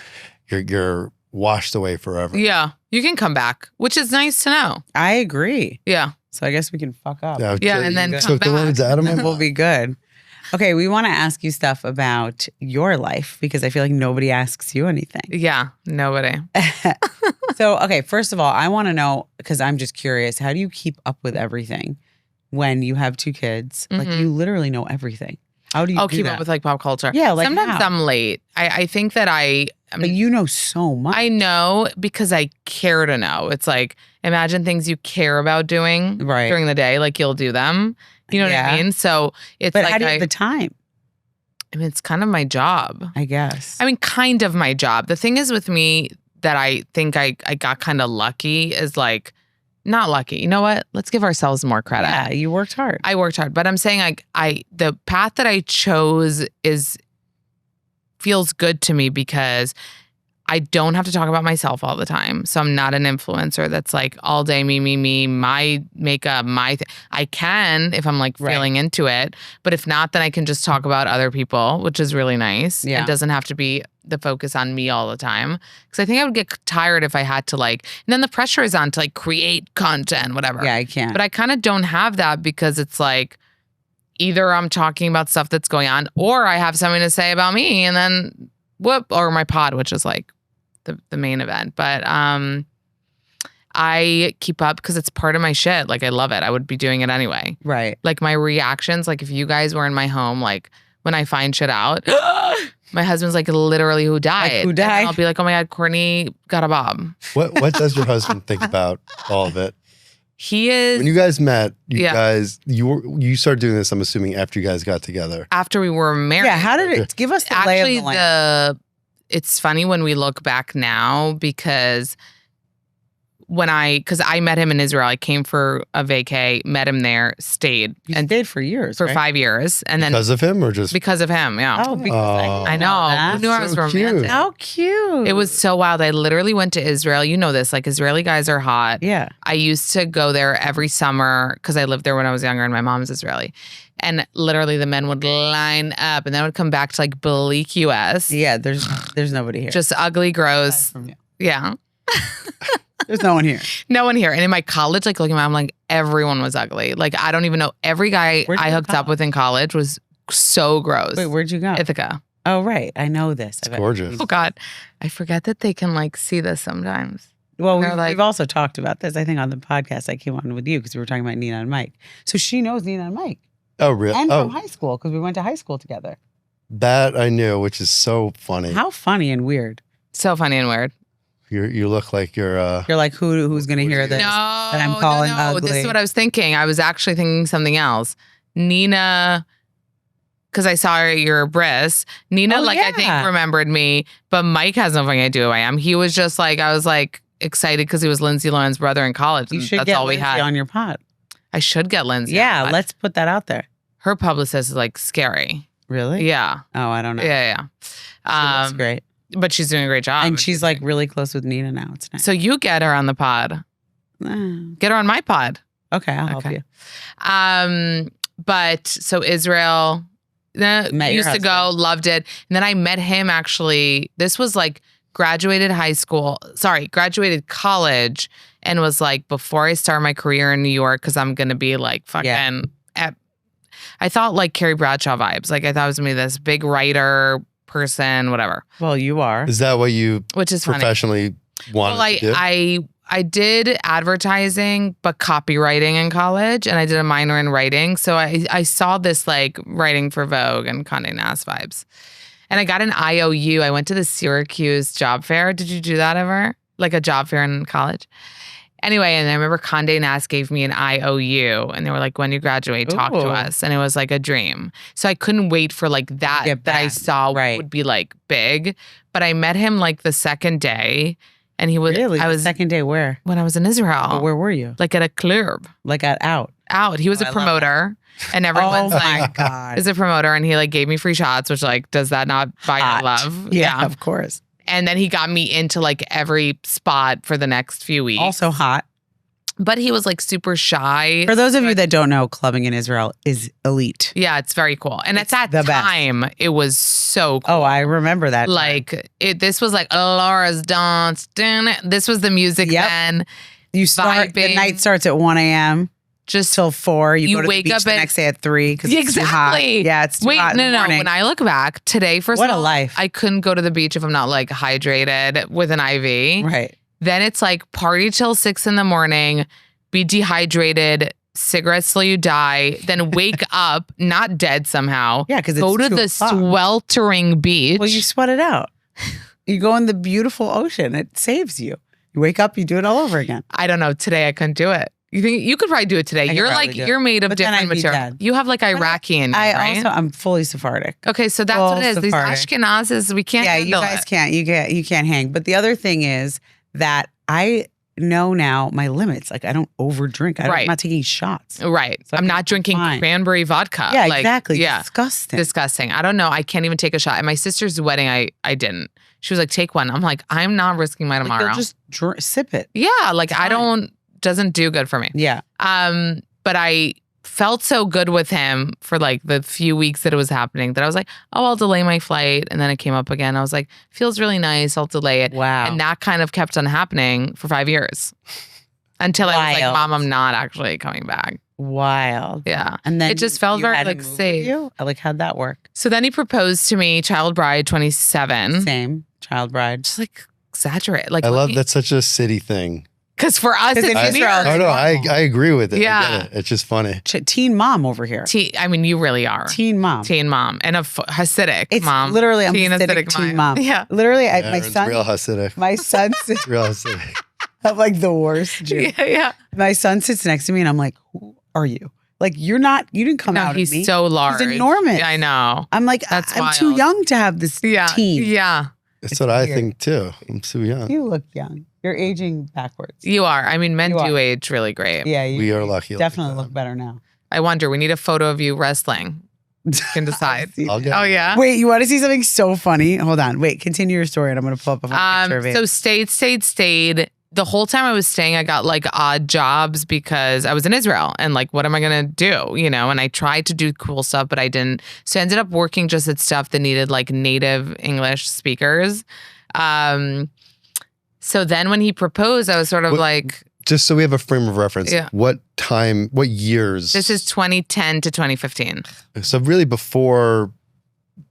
Speaker 3: you're washed away forever.
Speaker 2: Yeah. You can come back, which is nice to know.
Speaker 1: I agree.
Speaker 2: Yeah.
Speaker 1: So I guess we can fuck up.
Speaker 2: Yeah, and then come
Speaker 3: took the words out of my mouth.
Speaker 1: We'll be good. Okay, we want to ask you stuff about your life because I feel like nobody asks you anything.
Speaker 2: Yeah, nobody.
Speaker 1: So, okay, first of all, I want to know, because I'm just curious, how do you keep up with everything when you have 2 kids? Like, you literally know everything. How do you do
Speaker 2: keep
Speaker 1: that?
Speaker 2: up with like pop culture?
Speaker 1: Yeah, like
Speaker 2: sometimes
Speaker 1: how?
Speaker 2: I'm late. I think that
Speaker 1: But you know so much.
Speaker 2: I know because I care to know. It's like, imagine things you care about doing during the day, like you'll do them. You know what I mean? So it's
Speaker 1: but
Speaker 2: like
Speaker 1: how do you have the time?
Speaker 2: I mean, it's kind of my job.
Speaker 1: I guess.
Speaker 2: I mean, kind of my job. The thing is with me that I think I got kind of lucky is like, not lucky. You know what? Let's give ourselves more credit.
Speaker 1: Yeah, you worked hard.
Speaker 2: I worked hard, but I'm saying the path that I chose feels good to me because I don't have to talk about myself all the time. So I'm not an influencer that's like all day me, my makeup, I can if I'm like feeling into it. But if not, then I can just talk about other people, which is really nice.
Speaker 1: Yeah.
Speaker 2: It doesn't have to be the focus on me all the time. Because I think I would get tired if I had to and then the pressure is on to like create content, whatever.
Speaker 1: Yeah, I can't.
Speaker 2: But I kind of don't have that because it's like either I'm talking about stuff that's going on or I have something to say about me and then or my pod, which is like the main event. But I keep up because it's part of my shit. Like I love it. I would be doing it anyway.
Speaker 1: Right.
Speaker 2: Like my reactions, like if you guys were in my home, like when I find shit out, my husband's like literally who died.
Speaker 1: Like, who died?
Speaker 2: And I'll be like, oh my God, Courtney got a bob.
Speaker 3: What does your husband think about all of it?
Speaker 2: He is.
Speaker 3: When you guys met, you started doing this, I'm assuming, after you guys got together.
Speaker 2: After we were married.
Speaker 1: Yeah, how did it give us the lay of the land?
Speaker 2: It's funny when we look back now because because I met him in Israel. I came for a vacay, met him there, stayed.
Speaker 1: And stayed for years,
Speaker 2: for 5 years. And then
Speaker 3: because of him or just
Speaker 2: because of him, yeah.
Speaker 1: Oh, because
Speaker 2: I know. Who knew I was
Speaker 3: so
Speaker 2: romantic?
Speaker 3: cute.
Speaker 1: How cute.
Speaker 2: It was so wild. I literally went to Israel. You know this, like Israeli guys are hot.
Speaker 1: Yeah.
Speaker 2: I used to go there every summer because I lived there when I was younger and my mom's Israeli. And literally the men would line up and then I would come back to like bleak US.
Speaker 1: Yeah, there's nobody here.
Speaker 2: Just ugly, gross. Yeah.
Speaker 1: There's no one here.
Speaker 2: No one here. And in my college, like looking around, I'm like, everyone was ugly. Like, I don't even know. Every guy I hooked up with in college was so gross.
Speaker 1: Wait, where'd you go?
Speaker 2: Ithaca.
Speaker 1: Oh, right. I know this.
Speaker 3: It's gorgeous.
Speaker 2: Oh, God. I forget that they can like see this sometimes.
Speaker 1: Well, we've also talked about this, I think, on the podcast I came on with you because we were talking about Nina and Mike. So she knows Nina and Mike.
Speaker 3: Oh, really?
Speaker 1: And from high school because we went to high school together.
Speaker 3: That I knew, which is so funny.
Speaker 1: How funny and weird.
Speaker 2: So funny and weird.
Speaker 3: You look like you're
Speaker 1: like who's gonna hear this?
Speaker 2: No,
Speaker 1: that I'm calling ugly.
Speaker 2: This is what I was thinking. I was actually thinking something else. Nina, because I saw her at your bris. Nina,
Speaker 1: Oh,
Speaker 2: I think remembered me, but Mike has no fucking idea who I am. He was just like, I was like excited because he was Lindsay Lohan's brother in college.
Speaker 1: You should
Speaker 2: that's
Speaker 1: get
Speaker 2: all
Speaker 1: Lindsay
Speaker 2: we had.
Speaker 1: on your pod.
Speaker 2: I should get Lindsay.
Speaker 1: Yeah, let's put that out there.
Speaker 2: Her publicist is like scary.
Speaker 1: Really?
Speaker 2: Yeah.
Speaker 1: Oh, I don't know.
Speaker 2: Yeah.
Speaker 1: That's great.
Speaker 2: But she's doing a great job.
Speaker 1: And she's like really close with Nina now. It's nice.
Speaker 2: So you get her on the pod. Get her on my pod.
Speaker 1: Okay, I'll help you.
Speaker 2: But so Israel used to go, loved it. And then I met him actually. This was like graduated college, and was like before I start my career in New York, because I'm going to be like fucking I thought like Carrie Bradshaw vibes. Like I thought I was going to be this big writer person, whatever.
Speaker 1: Well, you are.
Speaker 3: Is that what you
Speaker 2: Which is
Speaker 3: professionally wanted to do?
Speaker 2: I did advertising, but copywriting in college, and I did a minor in writing. So I saw this like writing for Vogue and Condé Nast vibes. And I got an IOU. I went to the Syracuse job fair. Did you do that ever? Like a job fair in college? Anyway, and I remember Condé Nast gave me an IOU, and they were like, when you graduate, talk to us. And it was like a dream. So I couldn't wait for like that I saw would be like big. But I met him like the second day. And he was
Speaker 1: really. I was second day where?
Speaker 2: When I was in Israel.
Speaker 1: But where were you?
Speaker 2: Like at a club.
Speaker 1: Like at out.
Speaker 2: He was a promoter, and everyone's like,
Speaker 1: God.
Speaker 2: is a promoter, and he like gave me free shots, which like does that not buy your love?
Speaker 1: Yeah, of course.
Speaker 2: And then he got me into like every spot for the next few weeks.
Speaker 1: Also hot.
Speaker 2: But he was like super shy.
Speaker 1: For those of you that don't know, clubbing in Israel is elite.
Speaker 2: Yeah, it's very cool. And at that time, it was so cool.
Speaker 1: Oh, I remember that.
Speaker 2: Like, this was like Laura's dance. This was the music then.
Speaker 1: You start, the night starts at 1 a.m.
Speaker 2: Just
Speaker 1: till 4. You go to
Speaker 2: wake
Speaker 1: the beach
Speaker 2: up
Speaker 1: the next day at 3 because it's too hot. Yeah, it's too hot in the morning.
Speaker 2: When I look back today, first
Speaker 1: what
Speaker 2: of all,
Speaker 1: a life.
Speaker 2: I couldn't go to the beach if I'm not like hydrated with an IV.
Speaker 1: Right.
Speaker 2: Then it's like party till 6 a.m, be dehydrated, cigarettes till you die, then wake up not dead somehow.
Speaker 1: Yeah, because
Speaker 2: go to the sweltering beach.
Speaker 1: Well, you sweat it out. You go in the beautiful ocean. It saves you. You wake up, you do it all over again.
Speaker 2: I don't know. Today I couldn't do it. You think you could probably do it today? You're like you're made of different material. You have like Iraqi in you, right?
Speaker 1: I'm fully Sephardic.
Speaker 2: Okay, so that's what it is. These Ashkenazis, we can't.
Speaker 1: Yeah, you guys can't. You can't hang. But the other thing is that I know now my limits. Like I don't overdrink. I'm not taking shots.
Speaker 2: Right. So I'm not drinking cranberry vodka.
Speaker 1: Yeah, exactly.
Speaker 2: Yeah.
Speaker 1: Disgusting.
Speaker 2: I don't know. I can't even take a shot. At my sister's wedding, I didn't. She was like, take one. I'm like, I'm not risking my tomorrow.
Speaker 1: Just sip it.
Speaker 2: Yeah. Like doesn't do good for me.
Speaker 1: Yeah.
Speaker 2: But I felt so good with him for like the few weeks that it was happening that I was like, oh, I'll delay my flight. And then it came up again. I was like, feels really nice. I'll delay it.
Speaker 1: Wow.
Speaker 2: And that kind of kept on happening for 5 years until I was like, Mom, I'm not actually coming back.
Speaker 1: Wild.
Speaker 2: Yeah.
Speaker 1: And then
Speaker 2: it just felt very like safe.
Speaker 1: Like, how'd that work?
Speaker 2: So then he proposed to me, child bride, 27.
Speaker 1: Same. Child bride.
Speaker 2: Just like exaggerate. Like
Speaker 3: I love that's such a city thing.
Speaker 2: Because for us, it's
Speaker 1: Israel.
Speaker 3: Oh, no, I agree with it.
Speaker 2: Yeah.
Speaker 3: I get it. It's just funny.
Speaker 1: Teen mom over here.
Speaker 2: I mean, you really are.
Speaker 1: Teen mom.
Speaker 2: And a Hasidic mom.
Speaker 1: Literally, I'm Hasidic teen mom.
Speaker 2: Yeah.
Speaker 1: Literally, my son.
Speaker 3: Real Hasidic.
Speaker 1: My son
Speaker 3: real Hasidic.
Speaker 1: I'm like the worst Jew.
Speaker 2: Yeah.
Speaker 1: My son sits next to me and I'm like, who are you? Like, you didn't come out of me.
Speaker 2: He's so large.
Speaker 1: He's enormous.
Speaker 2: Yeah, I know.
Speaker 1: I'm like, I'm too young to have this teen.
Speaker 2: Yeah.
Speaker 3: That's what I think too. I'm too young.
Speaker 1: You look young. You're aging backwards.
Speaker 2: You are. I mean, men do age really great.
Speaker 1: Yeah.
Speaker 3: We are lucky.
Speaker 1: Definitely look better now.
Speaker 2: I wonder, we need a photo of you wrestling. You can decide.
Speaker 3: Oh,
Speaker 2: yeah.
Speaker 1: Wait, you want to see something so funny? Hold on. Wait, continue your story and I'm going to pull up a picture of it.
Speaker 2: So stayed. The whole time I was staying, I got like odd jobs because I was in Israel and like, what am I going to do? You know, and I tried to do cool stuff, but I didn't. So I ended up working just at stuff that needed like native English speakers. So then when he proposed, I was sort of like.
Speaker 3: Just so we have a frame of reference.
Speaker 2: Yeah.
Speaker 3: What years?
Speaker 2: This is 2010 to 2015.
Speaker 3: So really before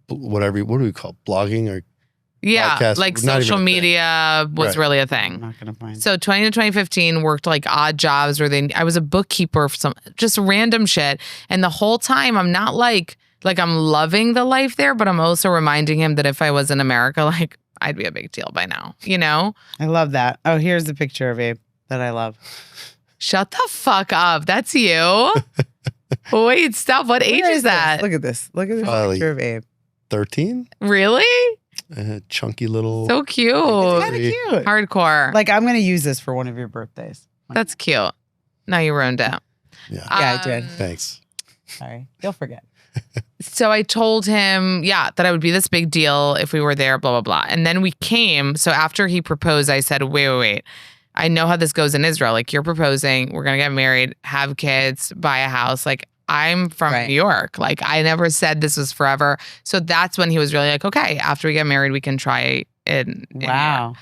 Speaker 3: what do we call it? Blogging or podcast?
Speaker 2: Like social media was really a thing.
Speaker 1: I'm not going to find it.
Speaker 2: So 20 to 2015 worked like odd jobs where I was a bookkeeper for just random shit. And the whole time I'm not like I'm loving the life there, but I'm also reminding him that if I was in America, like I'd be a big deal by now, you know?
Speaker 1: I love that. Oh, here's the picture of Abe that I love.
Speaker 2: Shut the fuck up. That's you. Wait, stop. What age
Speaker 1: Where
Speaker 2: is that?
Speaker 1: Look at this. Look at this picture of Abe.
Speaker 3: 13?
Speaker 2: Really?
Speaker 3: Chunky little.
Speaker 2: So cute.
Speaker 1: It's kind of cute.
Speaker 2: Hardcore.
Speaker 1: Like, I'm going to use this for one of your birthdays.
Speaker 2: That's cute. Now you ruined it.
Speaker 3: Yeah.
Speaker 1: Yeah, I did.
Speaker 3: Thanks.
Speaker 1: Sorry. You'll forget.
Speaker 2: So I told him, that I would be this big deal if we were there, blah, blah, blah. And then we came. So after he proposed, I said, wait. I know how this goes in Israel. Like, you're proposing, we're going to get married, have kids, buy a house. Like, I'm from New York. Like, I never said this was forever. So that's when he was really like, okay, after we get married, we can try it.
Speaker 1: Wow.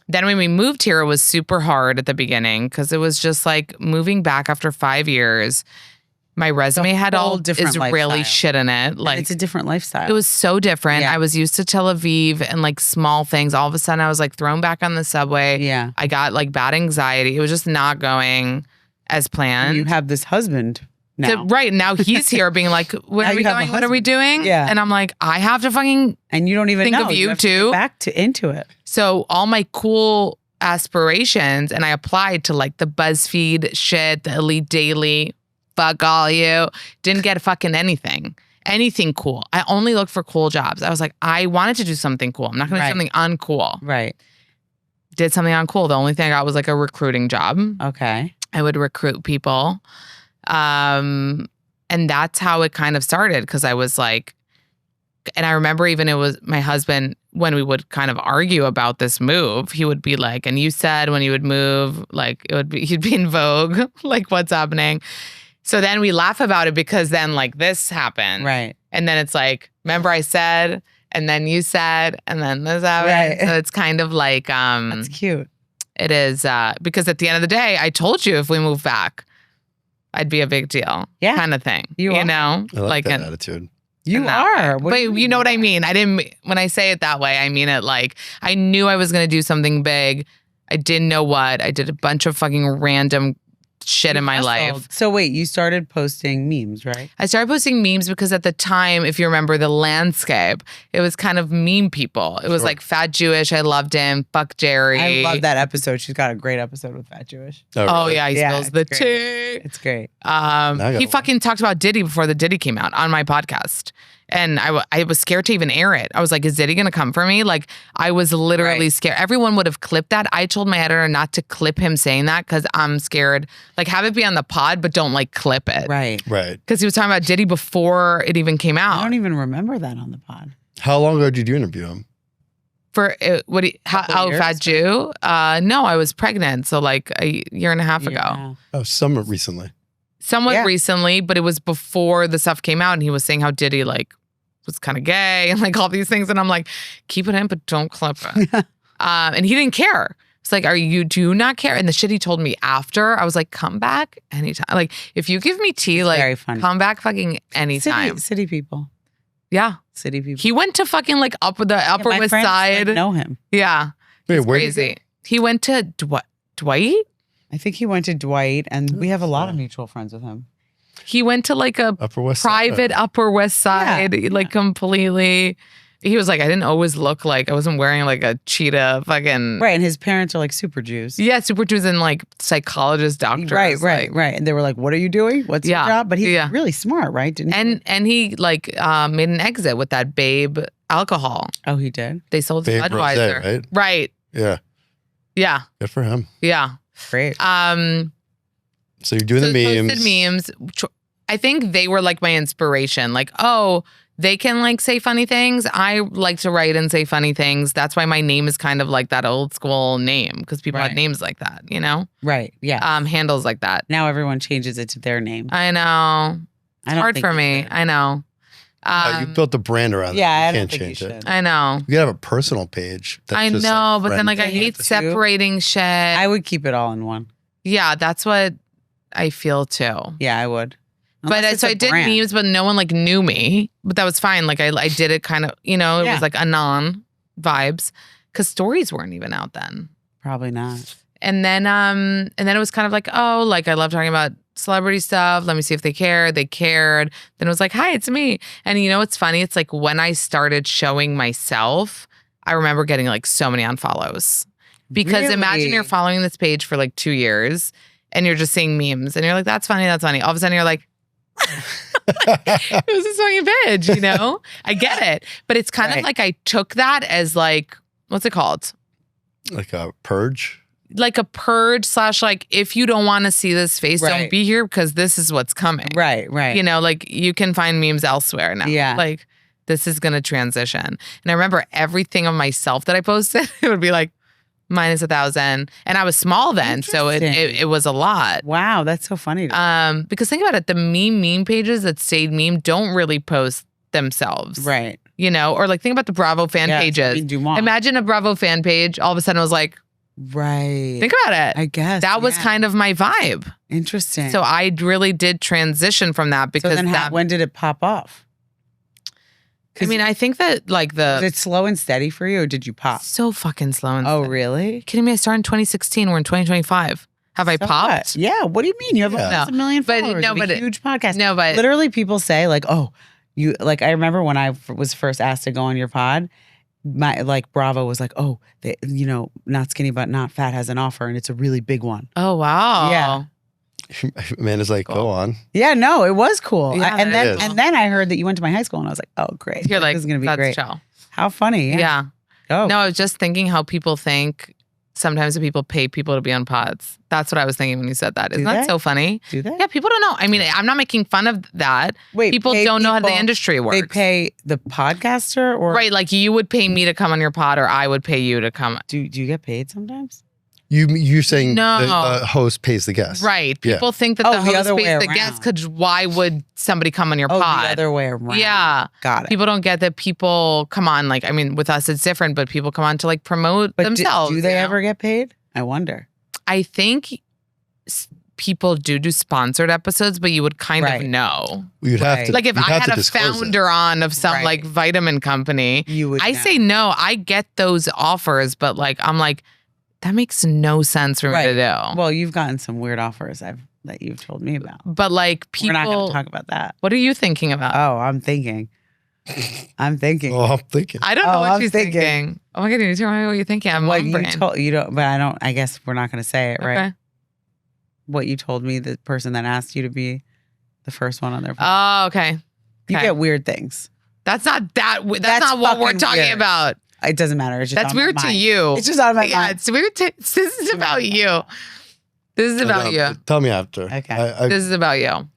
Speaker 2: Then when we moved here, it was super hard at the beginning because it was just like moving back after 5 years. My resume had all Israeli shit in it. Like,
Speaker 1: it's a different lifestyle.
Speaker 2: It was so different.
Speaker 1: Yeah.
Speaker 2: I was used to Tel Aviv and like small things. All of a sudden, I was like thrown back on the subway.
Speaker 1: Yeah.
Speaker 2: I got like bad anxiety. It was just not going as planned.
Speaker 1: And you have this husband now.
Speaker 2: Right. Now he's here being like, where are we going? What are we doing?
Speaker 1: Yeah.
Speaker 2: And I'm like, I have to fucking
Speaker 1: and you don't even
Speaker 2: think
Speaker 1: know.
Speaker 2: of you
Speaker 1: have to
Speaker 2: too.
Speaker 1: get back into it.
Speaker 2: So all my cool aspirations, and I applied to like the BuzzFeed shit, the Elite Daily, fuck all you. Didn't get fucking anything cool. I only looked for cool jobs. I was like, I wanted to do something cool. I'm not going to do something uncool.
Speaker 1: Right.
Speaker 2: Did something uncool. The only thing I got was like a recruiting job.
Speaker 1: Okay.
Speaker 2: I would recruit people. And that's how it kind of started because I was like, and I remember even it was my husband, when we would kind of argue about this move, he would be like, and you said when you would move, like he'd be in Vogue, like what's happening. So then we laugh about it because then like this happened.
Speaker 1: Right.
Speaker 2: And then it's like, remember I said, and then you said, and then this happened.
Speaker 1: Right.
Speaker 2: So it's kind of like,
Speaker 1: that's cute.
Speaker 2: It is, because at the end of the day, I told you if we move back, I'd be a big deal.
Speaker 1: Yeah.
Speaker 2: Kind of thing.
Speaker 1: You are.
Speaker 2: know?
Speaker 3: I like that attitude.
Speaker 1: You are.
Speaker 2: But you know what I mean? When I say it that way, I mean it like, I knew I was going to do something big. I didn't know what. I did a bunch of fucking random shit in my life.
Speaker 1: So wait, you started posting memes, right?
Speaker 2: I started posting memes because at the time, if you remember the landscape, it was kind of meme people. It was like Fat Jewish. I loved him. Fuck Jerry.
Speaker 1: I love that episode. She's got a great episode with Fat Jewish.
Speaker 2: Oh yeah, he spills the tea.
Speaker 1: It's great.
Speaker 2: He fucking talked about Diddy before the Diddy came out on my podcast. And I was scared to even air it. I was like, is Diddy going to come for me? Like, I was literally scared. Everyone would have clipped that. I told my editor not to clip him saying that because I'm scared. Like, have it be on the pod, but don't like clip it.
Speaker 1: Right.
Speaker 2: Because he was talking about Diddy before it even came out.
Speaker 1: I don't even remember that on the pod.
Speaker 3: How long ago did you interview him?
Speaker 2: For how Fat Jew? No, I was pregnant. So like a year and a half ago.
Speaker 3: Oh, somewhat recently.
Speaker 2: Somewhat recently, but it was before the stuff came out, and he was saying how Diddy like was kind of gay and like all these things, and I'm like, keep it in, but don't clip it. And he didn't care. It's like, do you not care? And the shit he told me after, I was like, come back anytime. Like, if you give me tea, like,
Speaker 1: very funny.
Speaker 2: Come back fucking anytime.
Speaker 1: City people.
Speaker 2: Yeah,
Speaker 1: city people.
Speaker 2: He went to fucking like Upper
Speaker 1: my
Speaker 2: West
Speaker 1: friends,
Speaker 2: Side.
Speaker 1: know him.
Speaker 2: Yeah,
Speaker 3: wait, where
Speaker 2: crazy. He went to Dwight.
Speaker 1: I think he went to Dwight, and we have a lot of mutual friends with him.
Speaker 2: He went to like a private Upper West Side, like completely. He was like, I didn't always look like, I wasn't wearing like a cheetah fucking.
Speaker 1: Right, and his parents are like super Jews.
Speaker 2: Yeah, super Jews and like psychologists, doctors.
Speaker 1: Right. And they were like, what are you doing? What's your job? But he's really smart, right? Didn't he?
Speaker 2: And he like made an exit with that Babe alcohol.
Speaker 1: Oh, he did?
Speaker 2: They sold
Speaker 3: Babe
Speaker 2: Budweiser.
Speaker 3: Rosé, right?
Speaker 2: Right.
Speaker 3: Yeah.
Speaker 2: Yeah.
Speaker 3: Good for him.
Speaker 2: Yeah.
Speaker 1: Great.
Speaker 3: So you're doing the memes.
Speaker 2: Posted memes. I think they were like my inspiration. Like, oh, they can like say funny things. I like to write and say funny things. That's why my name is kind of like that old school name, because people had names like that, you know?
Speaker 1: Right. Yeah.
Speaker 2: Handles like that.
Speaker 1: Now everyone changes it to their name.
Speaker 2: I know. It's hard for me. I know.
Speaker 3: You built a brand around it.
Speaker 1: Yeah,
Speaker 3: You
Speaker 1: I don't
Speaker 3: can't
Speaker 1: think
Speaker 3: change
Speaker 1: you
Speaker 3: it.
Speaker 1: should.
Speaker 2: I know.
Speaker 3: You gotta have a personal page. That's
Speaker 2: I
Speaker 3: just,
Speaker 2: know,
Speaker 3: like,
Speaker 2: but then like I
Speaker 3: friends.
Speaker 2: hate separating shit.
Speaker 1: I would keep it all in one.
Speaker 2: Yeah, that's what I feel too.
Speaker 1: Yeah, I would.
Speaker 2: But so I did memes, but no one like knew me. But that was fine. Like I did it kind of, you know, it was like anon vibes, because stories weren't even out then.
Speaker 1: Probably not.
Speaker 2: And then it was kind of like, oh, like I love talking about celebrity stuff. Let me see if they care. They cared. Then it was like, hi, it's me. And you know what's funny? It's like when I started showing myself, I remember getting like so many unfollows. Because imagine you're following this page for like 2 years and you're just seeing memes and you're like, that's funny, that's funny. All of a sudden you're like, It was a swinging bitch, you know? I get it. But it's kind of like I took that as like, what's it called?
Speaker 3: Like a purge?
Speaker 2: Like a purge / like, if you don't want to see this face, don't be here because this is what's coming.
Speaker 1: Right.
Speaker 2: You know, like you can find memes elsewhere now.
Speaker 1: Yeah.
Speaker 2: Like this is going to transition. And I remember everything of myself that I posted, it would be like minus 1,000. And I was small then. So it was a lot.
Speaker 1: Wow. That's so funny.
Speaker 2: Because think about it. The meme pages that stayed meme don't really post themselves.
Speaker 1: Right.
Speaker 2: You know, or like think about the Bravo fan pages. Imagine a Bravo fan page. All of a sudden it was like,
Speaker 1: right.
Speaker 2: Think about it.
Speaker 1: I guess.
Speaker 2: That was kind of my vibe.
Speaker 1: Interesting.
Speaker 2: So I really did transition from that because
Speaker 1: so then when did it pop off?
Speaker 2: I mean, I think that like
Speaker 1: was it slow and steady for you or did you pop?
Speaker 2: So fucking slow and
Speaker 1: steady.
Speaker 2: Oh,
Speaker 1: really?
Speaker 2: Kidding me? I started in 2016. We're in 2025. Have I popped?
Speaker 1: What? Yeah. What do you mean? You have almost 1 million followers. But a huge podcast.
Speaker 2: No, but
Speaker 1: literally people say like, oh, you like, I remember when I was first asked to go on your pod, my like Bravo was like, oh, you know, Not Skinny But Not Fat has an offer and it's a really big one.
Speaker 2: Oh, wow.
Speaker 1: Yeah.
Speaker 3: Amanda's like, go on.
Speaker 1: Yeah, no, it was cool.
Speaker 2: Yeah,
Speaker 1: and then I heard that you went to my high school and I was like, oh, great.
Speaker 2: You're like,
Speaker 1: this is going to be
Speaker 2: that's
Speaker 1: great.
Speaker 2: chill.
Speaker 1: How funny.
Speaker 2: Yeah.
Speaker 1: Oh.
Speaker 2: No, I was just thinking how people think sometimes the people pay people to be on pods. That's what I was thinking when you said that. Isn't that so funny?
Speaker 1: Do they?
Speaker 2: Yeah, people don't know. I mean, I'm not making fun of that.
Speaker 1: Wait,
Speaker 2: people don't know how the industry works.
Speaker 1: They pay the podcaster or
Speaker 2: right? Like you would pay me to come on your pod, or I would pay you to come.
Speaker 1: Do you get paid sometimes?
Speaker 3: You're saying
Speaker 2: no.
Speaker 3: the host pays the guest.
Speaker 2: Right. People think that the host pays the guest because why would somebody come on your pod?
Speaker 1: The other way around.
Speaker 2: Yeah.
Speaker 1: Got it.
Speaker 2: People don't get that people come on. Like, I mean, with us, it's different, but people come on to like promote themselves.
Speaker 1: Do they ever get paid? I wonder.
Speaker 2: I think people do sponsored episodes, but you would kind of know.
Speaker 3: You'd have to.
Speaker 2: Like if I had a founder on of some like vitamin company,
Speaker 1: you would.
Speaker 2: I say no. I get those offers, but like I'm like, that makes no sense for me to do.
Speaker 1: Well, you've gotten some weird offers that you've told me about.
Speaker 2: But like people,
Speaker 1: we're not going to talk about that.
Speaker 2: What are you thinking about?
Speaker 1: Oh, I'm thinking. I'm thinking.
Speaker 3: Oh, I'm thinking.
Speaker 2: I don't know what she's thinking. Oh my God, you tell me what you're thinking. I'm
Speaker 1: what you don't, but I don't. I guess we're not going to say it, right? What you told me, the person that asked you to be the first one on their phone.
Speaker 2: Oh, okay.
Speaker 1: You get weird things.
Speaker 2: That's not that. That's not what we're talking about.
Speaker 1: It doesn't matter. It's just
Speaker 2: that's weird to you.
Speaker 1: It's just out of my mind.
Speaker 2: Yeah, it's weird. This is about you. This is about you.
Speaker 3: Tell me after.
Speaker 1: Okay.
Speaker 2: This is about you.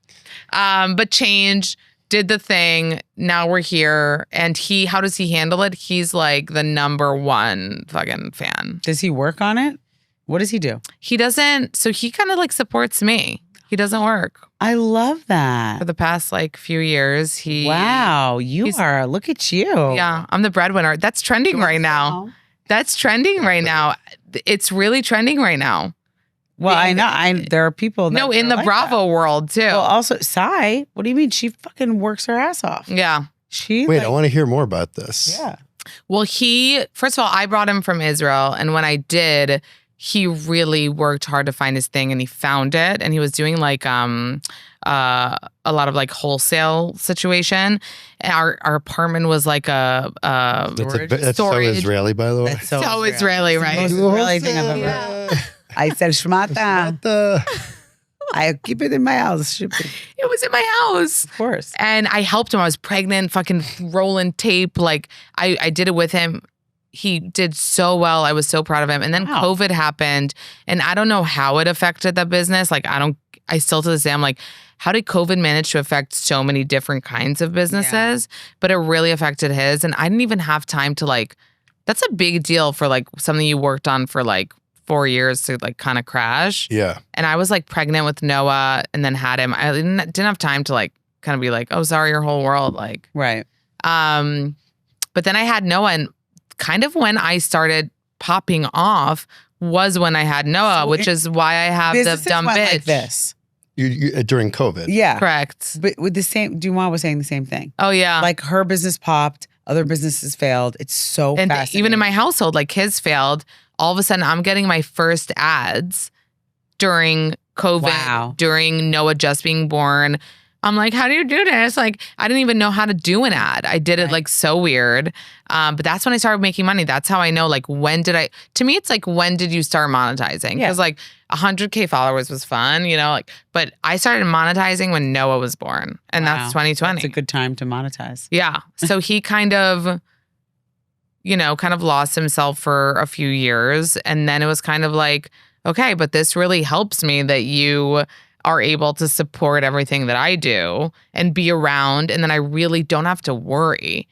Speaker 2: But change, did the thing. Now we're here. And how does he handle it? He's like the #1 fucking fan.
Speaker 1: Does he work on it? What does he do?
Speaker 2: He doesn't. So he kind of like supports me. He doesn't work.
Speaker 1: I love that.
Speaker 2: For the past like few years,
Speaker 1: Wow, look at you.
Speaker 2: Yeah, I'm the breadwinner. That's trending right now. That's trending right now. It's really trending right now.
Speaker 1: Well, I know. There are people that
Speaker 2: in the
Speaker 1: like
Speaker 2: Bravo world too.
Speaker 1: Well, also, Sai, what do you mean? She fucking works her ass off.
Speaker 2: Yeah.
Speaker 3: Wait, I want to hear more about this.
Speaker 1: Yeah.
Speaker 2: Well, first of all, I brought him from Israel. And when I did, he really worked hard to find his thing and he found it. And he was doing like a lot of like wholesale situation. And our apartment was like a
Speaker 3: that's so Israeli, by the way.
Speaker 2: That's so Israeli, right?
Speaker 1: It's the most Israeli thing I've ever heard. I said, Shmata. I keep it in my house. It
Speaker 2: was in my house.
Speaker 1: Of course.
Speaker 2: And I helped him. I was pregnant, fucking rolling tape. Like I did it with him. He did so well. I was so proud of him. And then COVID happened. And I don't know how it affected the business. Like I still to this day, I'm like, how did COVID manage to affect so many different kinds of businesses? Yeah. But it really affected his. And I didn't even have time to like, that's a big deal for like something you worked on for like 4 years to like kind of crash.
Speaker 3: Yeah.
Speaker 2: And I was like pregnant with Noah and then had him. I didn't have time to like kind of be like, oh, sorry, your whole world. Like,
Speaker 1: right.
Speaker 2: But then I had Noah and kind of when I started popping off was when I had Noah, which is why I have the dumb bitch.
Speaker 1: Like this.
Speaker 3: You during COVID.
Speaker 1: Yeah.
Speaker 2: Correct.
Speaker 1: But with the same, Dumas was saying the same thing.
Speaker 2: Oh, yeah.
Speaker 1: Like her business popped, other businesses failed. It's so fascinating.
Speaker 2: Even in my household, like his failed. All of a sudden, I'm getting my first ads during COVID, during Noah just being born. I'm like, how do you do this? Like, I didn't even know how to do an ad. I did it like so weird. But that's when I started making money. That's how I know, like, to me, it's like, when did you start monetizing? Because like 100K followers was fun, like, but I started monetizing when Noah was born, and that's 2020.
Speaker 1: It's a good time to monetize.
Speaker 2: Yeah. So he kind of lost himself for a few years. And then it was kind of like, okay, but this really helps me that you are able to support everything that I do and be around. And then I really don't have to worry,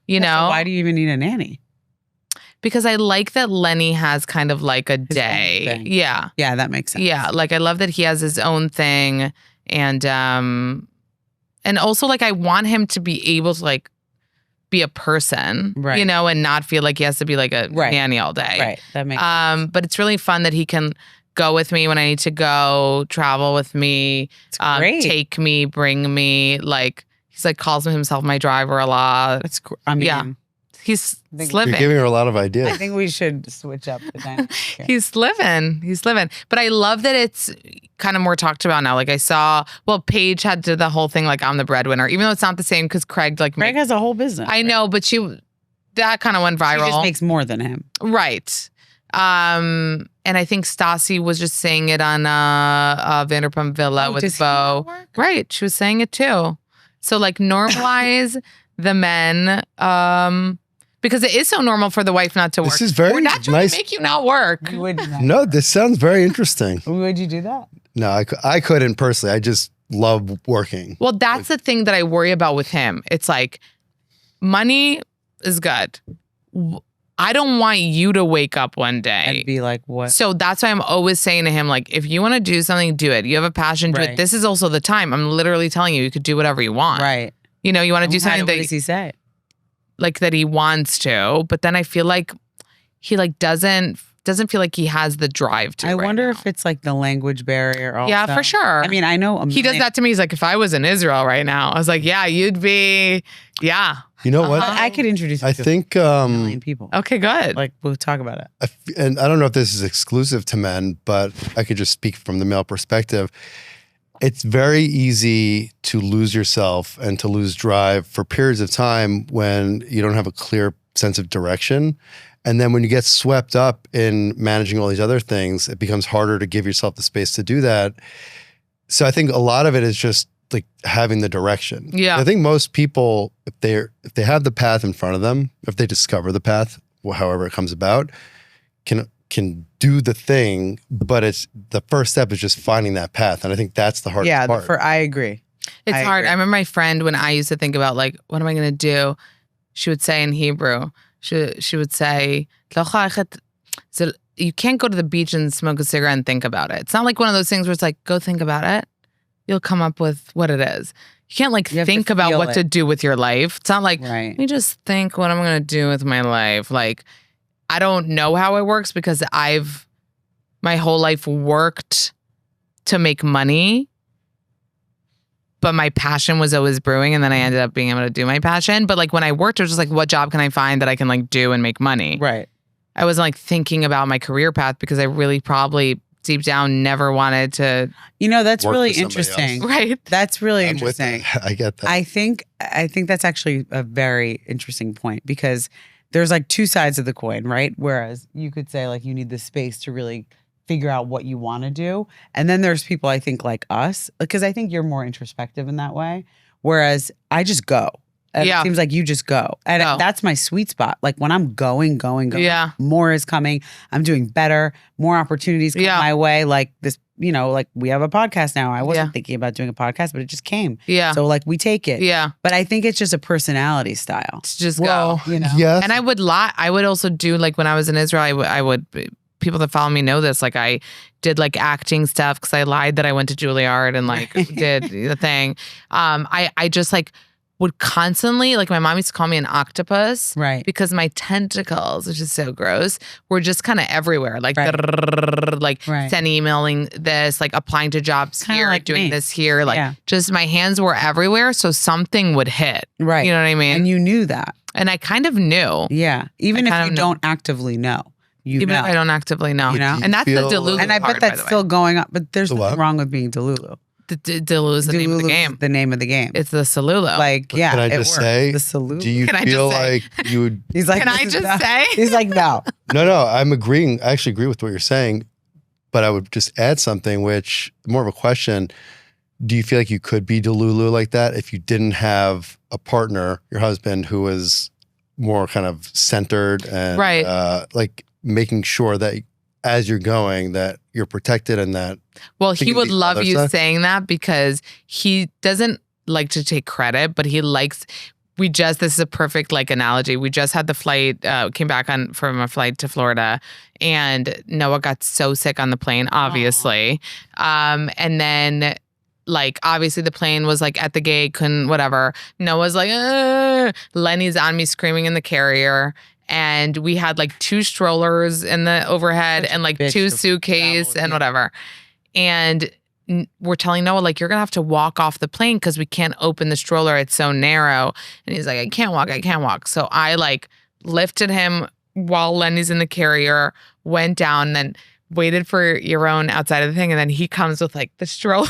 Speaker 1: So why do you even need a nanny?
Speaker 2: Because I like that Lenny has kind of like a day. Yeah.
Speaker 1: Yeah, that makes sense.
Speaker 2: Yeah. Like, I love that he has his own thing. And also, like, I want him to be able to, like, be a person, and not feel like he has to be like a nanny all day.
Speaker 1: Right. That makes sense.
Speaker 2: But it's really fun that he can go with me when I need to go, travel with me, take me, bring me. Like, he's like, calls himself my driver a lot. He's living.
Speaker 3: You're giving her a lot of ideas.
Speaker 1: I think we should switch up the dynamic.
Speaker 2: He's living. But I love that it's kind of more talked about now. Like, I saw, Paige did the whole thing, like, I'm the breadwinner, even though it's not the same because Craig
Speaker 1: has a whole business.
Speaker 2: I know, but that kind of went viral.
Speaker 1: She just makes more than him.
Speaker 2: Right. And I think Stassi was just saying it on Vanderpump Villa with Bo. Right. She was saying it too. So, like, normalize the men, because it is so normal for the wife not to work.
Speaker 3: This is very
Speaker 2: We're not trying to make you not work.
Speaker 3: No, this sounds very interesting.
Speaker 1: Would you do that?
Speaker 3: No, I couldn't personally. I just love working.
Speaker 2: Well, that's the thing that I worry about with him. It's like, money is good. I don't want you to wake up one day
Speaker 1: and be like, what?
Speaker 2: So that's why I'm always saying to him, like, if you want to do something, do it. You have a passion, do it. This is also the time. I'm literally telling you, you could do whatever you want.
Speaker 1: Right.
Speaker 2: You want to do something
Speaker 1: what does he say?
Speaker 2: Like, that he wants to, but then I feel like he like doesn't feel like he has the drive to.
Speaker 1: I wonder if it's like the language barrier also.
Speaker 2: Yeah, for sure.
Speaker 1: I mean, I know
Speaker 2: he does that to me. He's like, if I was in Israel right now, I was like, yeah, you'd be, yeah.
Speaker 3: You know what?
Speaker 1: I could introduce you to a million people.
Speaker 2: Okay, good.
Speaker 1: Like, we'll talk about it.
Speaker 3: And I don't know if this is exclusive to men, but I could just speak from the male perspective. It's very easy to lose yourself and to lose drive for periods of time when you don't have a clear sense of direction. And then when you get swept up in managing all these other things, it becomes harder to give yourself the space to do that. So I think a lot of it is just like having the direction.
Speaker 2: Yeah.
Speaker 3: I think most people, if they have the path in front of them, if they discover the path, however it comes about, can do the thing, but it's the first step is just finding that path. And I think that's the hardest part.
Speaker 1: Yeah, I agree.
Speaker 2: It's hard. I remember my friend, when I used to think about, like, what am I going to do? She would say in Hebrew, she would say, you can't go to the beach and smoke a cigarette and think about it. It's not like one of those things where it's like, go think about it. You'll come up with what it is. You can't like think about what to do with your life. It's not like, let me just think what I'm going to do with my life. Like, I don't know how it works because I've my whole life worked to make money, but my passion was always brewing, and then I ended up being able to do my passion. But like when I worked, it was just like, what job can I find that I can like do and make money?
Speaker 1: Right.
Speaker 2: I wasn't like thinking about my career path because I really probably deep down never wanted to.
Speaker 1: You know, that's really interesting.
Speaker 2: Right.
Speaker 1: That's really interesting.
Speaker 3: I get that.
Speaker 1: I think that's actually a very interesting point, because there's like two sides of the coin, right? Whereas you could say like you need the space to really figure out what you want to do. And then there's people, I think, like us, because I think you're more introspective in that way. Whereas I just go. And it seems like you just go. And that's my sweet spot. Like when I'm going, more is coming. I'm doing better. More opportunities come my way. Like this, you know, like we have a podcast now. I wasn't thinking about doing a podcast, but it just came. Yeah. So like we take it. Yeah. But I think it's just a personality style.
Speaker 2: To just go.
Speaker 1: You know?
Speaker 3: Yes.
Speaker 2: And I would lie. I would also do, like when I was in Israel, I would people that follow me know this. Like I did like acting stuff because I lied that I went to Juilliard and like did the thing. I just like would constantly, like my mom used to call me an octopus.
Speaker 1: Right.
Speaker 2: Because my tentacles, which is so gross, were just kind of everywhere. Like, sending, emailing this, like applying to jobs
Speaker 1: kinda
Speaker 2: here,
Speaker 1: like
Speaker 2: doing
Speaker 1: me.
Speaker 2: this here. Like just my hands were everywhere. So something would hit.
Speaker 1: Right.
Speaker 2: You know what I mean?
Speaker 1: And you knew that.
Speaker 2: And I kind of knew.
Speaker 1: Yeah. Even if you don't actively know. Even
Speaker 2: if I don't actively know.
Speaker 1: You know?
Speaker 2: And that's the Delulu
Speaker 1: And I bet
Speaker 2: part,
Speaker 1: that's still going on. But there's nothing wrong with being Delulu.
Speaker 2: Delulu is the name of the game.
Speaker 1: The name of the game.
Speaker 2: It's the Salulu.
Speaker 1: Like, yeah.
Speaker 3: Can I just say,
Speaker 1: the Salulu?
Speaker 3: do you
Speaker 2: Can I
Speaker 3: feel
Speaker 2: just say?
Speaker 3: like you would?
Speaker 1: He's like,
Speaker 2: Can I just say?
Speaker 1: He's like, no.
Speaker 3: No, I'm agreeing. I actually agree with what you're saying, but I would just add something, which more of a question. Do you feel like you could be Delulu like that if you didn't have a partner, your husband, who was more kind of centered and like making sure that as you're going that you're protected and that.
Speaker 2: Well, he would love you saying that because he doesn't like to take credit, but he likes. This is a perfect like analogy. We just had the flight, came back from a flight to Florida, and Noah got so sick on the plane, obviously. And then like obviously the plane was like at the gate, couldn't whatever. Noah's like, Lenny's on me screaming in the carrier. And we had like 2 strollers in the overhead and like 2 suitcases and whatever. And we're telling Noah, like, you're going to have to walk off the plane because we can't open the stroller. It's so narrow. And he's like, I can't walk. So I like lifted him while Lenny's in the carrier, went down, then waited for Yaron outside of the thing. And then he comes with like the stroller.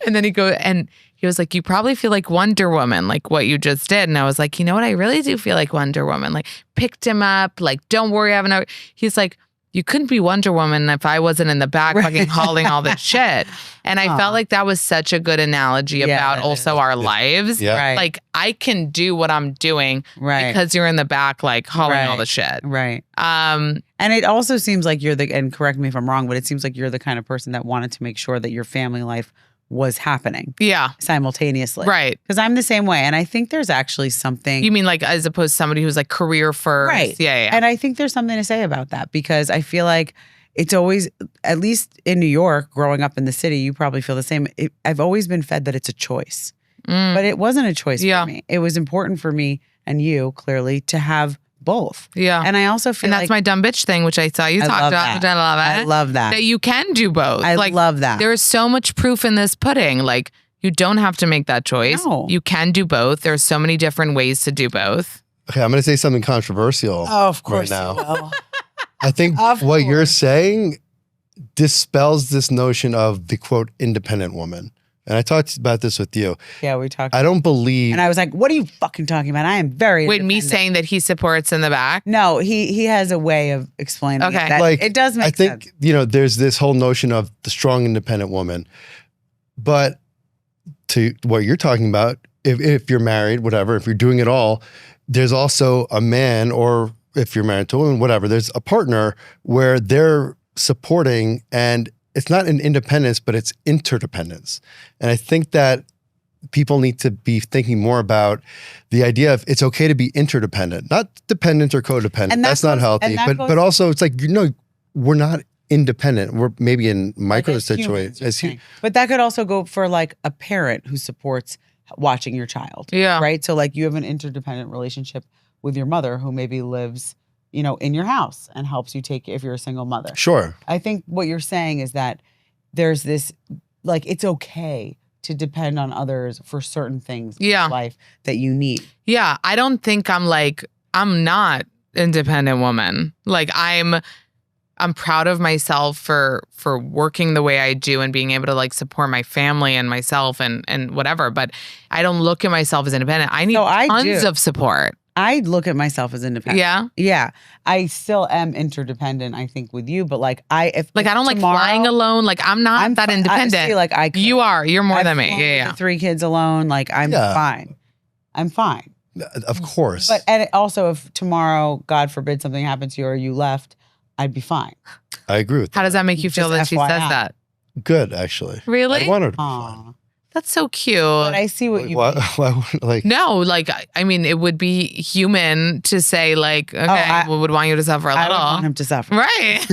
Speaker 2: And then he was like, you probably feel like Wonder Woman, like what you just did. And I was like, you know what? I really do feel like Wonder Woman. Like picked him up, like, don't worry. He's like, you couldn't be Wonder Woman if I wasn't in the back fucking hauling all this shit. And I felt like that was such a good analogy about also our lives.
Speaker 3: Yeah.
Speaker 1: Right.
Speaker 2: Like I can do what I'm doing because you're in the back, like hauling all the shit.
Speaker 1: Right. And it also seems like and correct me if I'm wrong, but it seems like you're the kind of person that wanted to make sure that your family life was happening.
Speaker 2: Yeah.
Speaker 1: Simultaneously.
Speaker 2: Right.
Speaker 1: Because I'm the same way. And I think there's actually something.
Speaker 2: You mean like as opposed to somebody who's like career first?
Speaker 1: Right.
Speaker 2: Yeah.
Speaker 1: And I think there's something to say about that because I feel like it's always, at least in New York, growing up in the city, you probably feel the same. I've always been fed that it's a choice. But it wasn't a choice for me. It was important for me and you, clearly, to have both.
Speaker 2: Yeah.
Speaker 1: And I also feel
Speaker 2: that's my dumb bitch thing, which I saw you talk about. Which I love it.
Speaker 1: I love that.
Speaker 2: That you can do both.
Speaker 1: I love that.
Speaker 2: There is so much proof in this pudding. Like, you don't have to make that choice.
Speaker 1: No.
Speaker 2: You can do both. There's so many different ways to do both.
Speaker 3: Okay, I'm going to say something controversial.
Speaker 1: Oh, of course.
Speaker 3: Right now.
Speaker 1: You will.
Speaker 3: I think what you're saying dispels this notion of the quote independent woman. And I talked about this with you.
Speaker 1: Yeah, we talked.
Speaker 3: I don't believe.
Speaker 1: And I was like, what are you fucking talking about? I am very
Speaker 2: Wait, me saying that he supports in the back?
Speaker 1: No, he has a way of explaining it. That
Speaker 3: like,
Speaker 1: it does make
Speaker 3: sense. I think, there's this whole notion of the strong independent woman. But to what you're talking about, if you're married, whatever, if you're doing it all, there's also a man, or if you're married to a woman, whatever, there's a partner where they're supporting, and it's not an independence, but it's interdependence. And I think that people need to be thinking more about the idea of it's okay to be interdependent, not dependent or codependent.
Speaker 1: And
Speaker 3: that's not healthy. But also it's like, we're not independent. We're maybe in micro situations.
Speaker 1: But that could also go for like a parent who supports watching your child.
Speaker 2: Yeah.
Speaker 1: Right? So like you have an interdependent relationship with your mother who maybe lives, in your house and helps you if you're a single mother.
Speaker 3: Sure.
Speaker 1: I think what you're saying is that there's this, like, it's okay to depend on others for certain things in life that you need.
Speaker 2: Yeah. I don't think I'm not independent woman. Like I'm proud of myself for working the way I do and being able to like support my family and myself and whatever. But I don't look at myself as independent. I need tons of support.
Speaker 1: I look at myself as independent.
Speaker 2: Yeah?
Speaker 1: Yeah. I still am interdependent, I think, with you. But like I
Speaker 2: don't like flying alone. Like I'm not that independent.
Speaker 1: I feel like I could.
Speaker 2: You are. You're more than me.
Speaker 1: Yeah. 3 kids alone. Like I'm fine. I'm fine.
Speaker 3: Of course.
Speaker 1: But also if tomorrow, God forbid, something happened to you or you left, I'd be fine.
Speaker 3: I agree with that.
Speaker 2: How does that make you feel that she says that?
Speaker 3: Good, actually.
Speaker 2: Really?
Speaker 3: I want her to be fine.
Speaker 2: That's so cute.
Speaker 1: But I see what you mean.
Speaker 2: No, like, I mean, it would be human to say, like, okay, we would want you to suffer a little.
Speaker 1: I would want him to suffer.
Speaker 2: Right.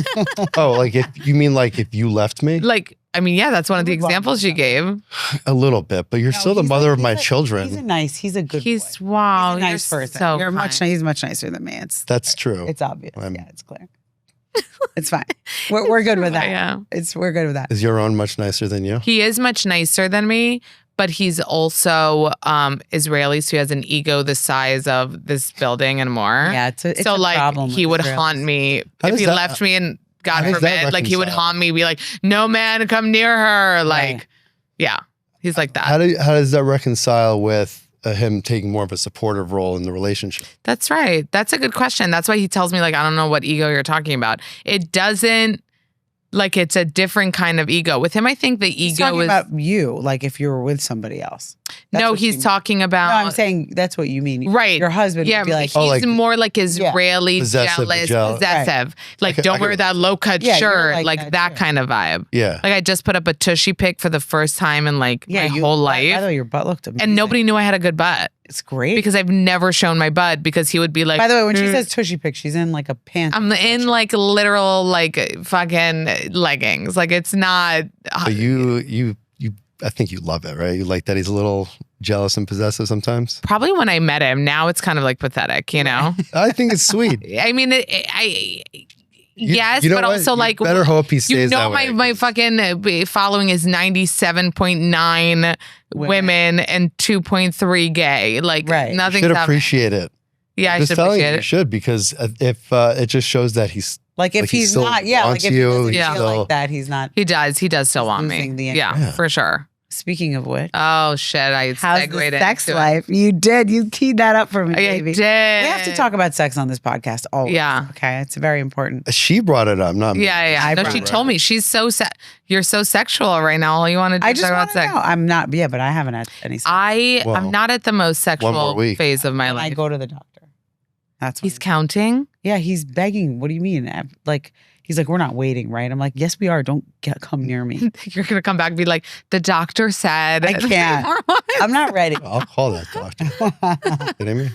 Speaker 3: if you left me?
Speaker 2: Like, I mean, yeah, that's one of the examples you gave.
Speaker 3: A little bit, but you're still the mother of my children.
Speaker 1: He's a good boy.
Speaker 2: Wow.
Speaker 1: He's a nice person.
Speaker 2: So
Speaker 1: he's much nicer than me.
Speaker 3: That's true.
Speaker 1: It's obvious. It's clear. It's fine. We're good with that.
Speaker 2: Yeah.
Speaker 1: We're good with that.
Speaker 3: Is your own much nicer than you?
Speaker 2: He is much nicer than me, but he's also Israeli, so he has an ego the size of this building and more.
Speaker 1: Yeah, it's a
Speaker 2: like
Speaker 1: problem.
Speaker 2: He would haunt me if he left me, and God forbid, like he would haunt me, be like, "No man, come near her." Like, Yeah. He's like that.
Speaker 3: How does that reconcile with him taking more of a supportive role in the relationship?
Speaker 2: That's right. That's a good question. That's why he tells me, like, I don't know what ego you're talking about. It doesn't, like, it's a different kind of ego. With him, I think the
Speaker 1: He's
Speaker 2: ego
Speaker 1: talking
Speaker 2: is.
Speaker 1: about you, like if you were with somebody else. That's
Speaker 2: No,
Speaker 1: what
Speaker 2: he's
Speaker 1: you mean.
Speaker 2: talking about.
Speaker 1: No, I'm saying that's what you mean.
Speaker 2: Right.
Speaker 1: Your husband
Speaker 2: Yeah,
Speaker 1: would be like,
Speaker 2: he's more like Israeli,
Speaker 3: Possessive,
Speaker 2: jealous, possessive. Like, don't wear that low-cut
Speaker 1: Yeah, you're
Speaker 2: shirt.
Speaker 1: like
Speaker 2: Like
Speaker 1: that
Speaker 2: that kind of vibe.
Speaker 3: Yeah.
Speaker 2: Like, I just put up a tushy pic for the first time in like my whole life.
Speaker 1: By the way, your butt looked amazing.
Speaker 2: And nobody knew I had a good butt.
Speaker 1: It's great.
Speaker 2: Because I've never shown my butt because he would be like.
Speaker 1: By the way, when she says tushy pic, she's in like a pants.
Speaker 2: I'm in like literal like fucking leggings. Like it's not.
Speaker 3: But I think you love it, right? You like that he's a little jealous and possessive sometimes.
Speaker 2: Probably when I met him. Now it's kind of like pathetic, you know?
Speaker 3: I think it's sweet.
Speaker 2: I mean, yes,
Speaker 3: you know
Speaker 2: but
Speaker 3: what?
Speaker 2: also
Speaker 3: You
Speaker 2: like
Speaker 3: better hope he stays that way.
Speaker 2: my fucking following is 97.9 women and 2.3 gay. Like nothing.
Speaker 3: You should appreciate it.
Speaker 2: Yeah, I
Speaker 3: just
Speaker 2: should
Speaker 3: telling
Speaker 2: appreciate
Speaker 3: you
Speaker 2: it.
Speaker 3: should, because if it just shows that he's
Speaker 1: like if he's
Speaker 3: still
Speaker 1: not, like
Speaker 3: wants
Speaker 1: if he doesn't
Speaker 3: you,
Speaker 1: feel like that, he's not.
Speaker 2: He does still want me. Yeah, for sure.
Speaker 1: Speaking of which,
Speaker 2: oh shit, I
Speaker 1: how's
Speaker 2: segued
Speaker 1: the sex
Speaker 2: into
Speaker 1: life? You teed that up for me, baby.
Speaker 2: I did.
Speaker 1: We have to talk about sex on this podcast. Always.
Speaker 2: Yeah.
Speaker 1: Okay, it's very important.
Speaker 3: She brought it up, not me.
Speaker 2: Yeah. No, she told me she's so you're so sexual right now. All you want to do is talk about sex.
Speaker 1: Know. I'm not. Yeah, but I haven't had any sex.
Speaker 2: I'm not at the most sexual phase of my life.
Speaker 1: I go to the doctor. That's
Speaker 2: he's counting.
Speaker 1: Yeah, he's begging. What do you mean? Like. He's like, we're not waiting, right? I'm like, yes, we are. Don't come near me.
Speaker 2: You're going to come back and be like, the doctor said.
Speaker 1: I can't. I'm not ready.
Speaker 3: I'll call that doctor. Kidding me?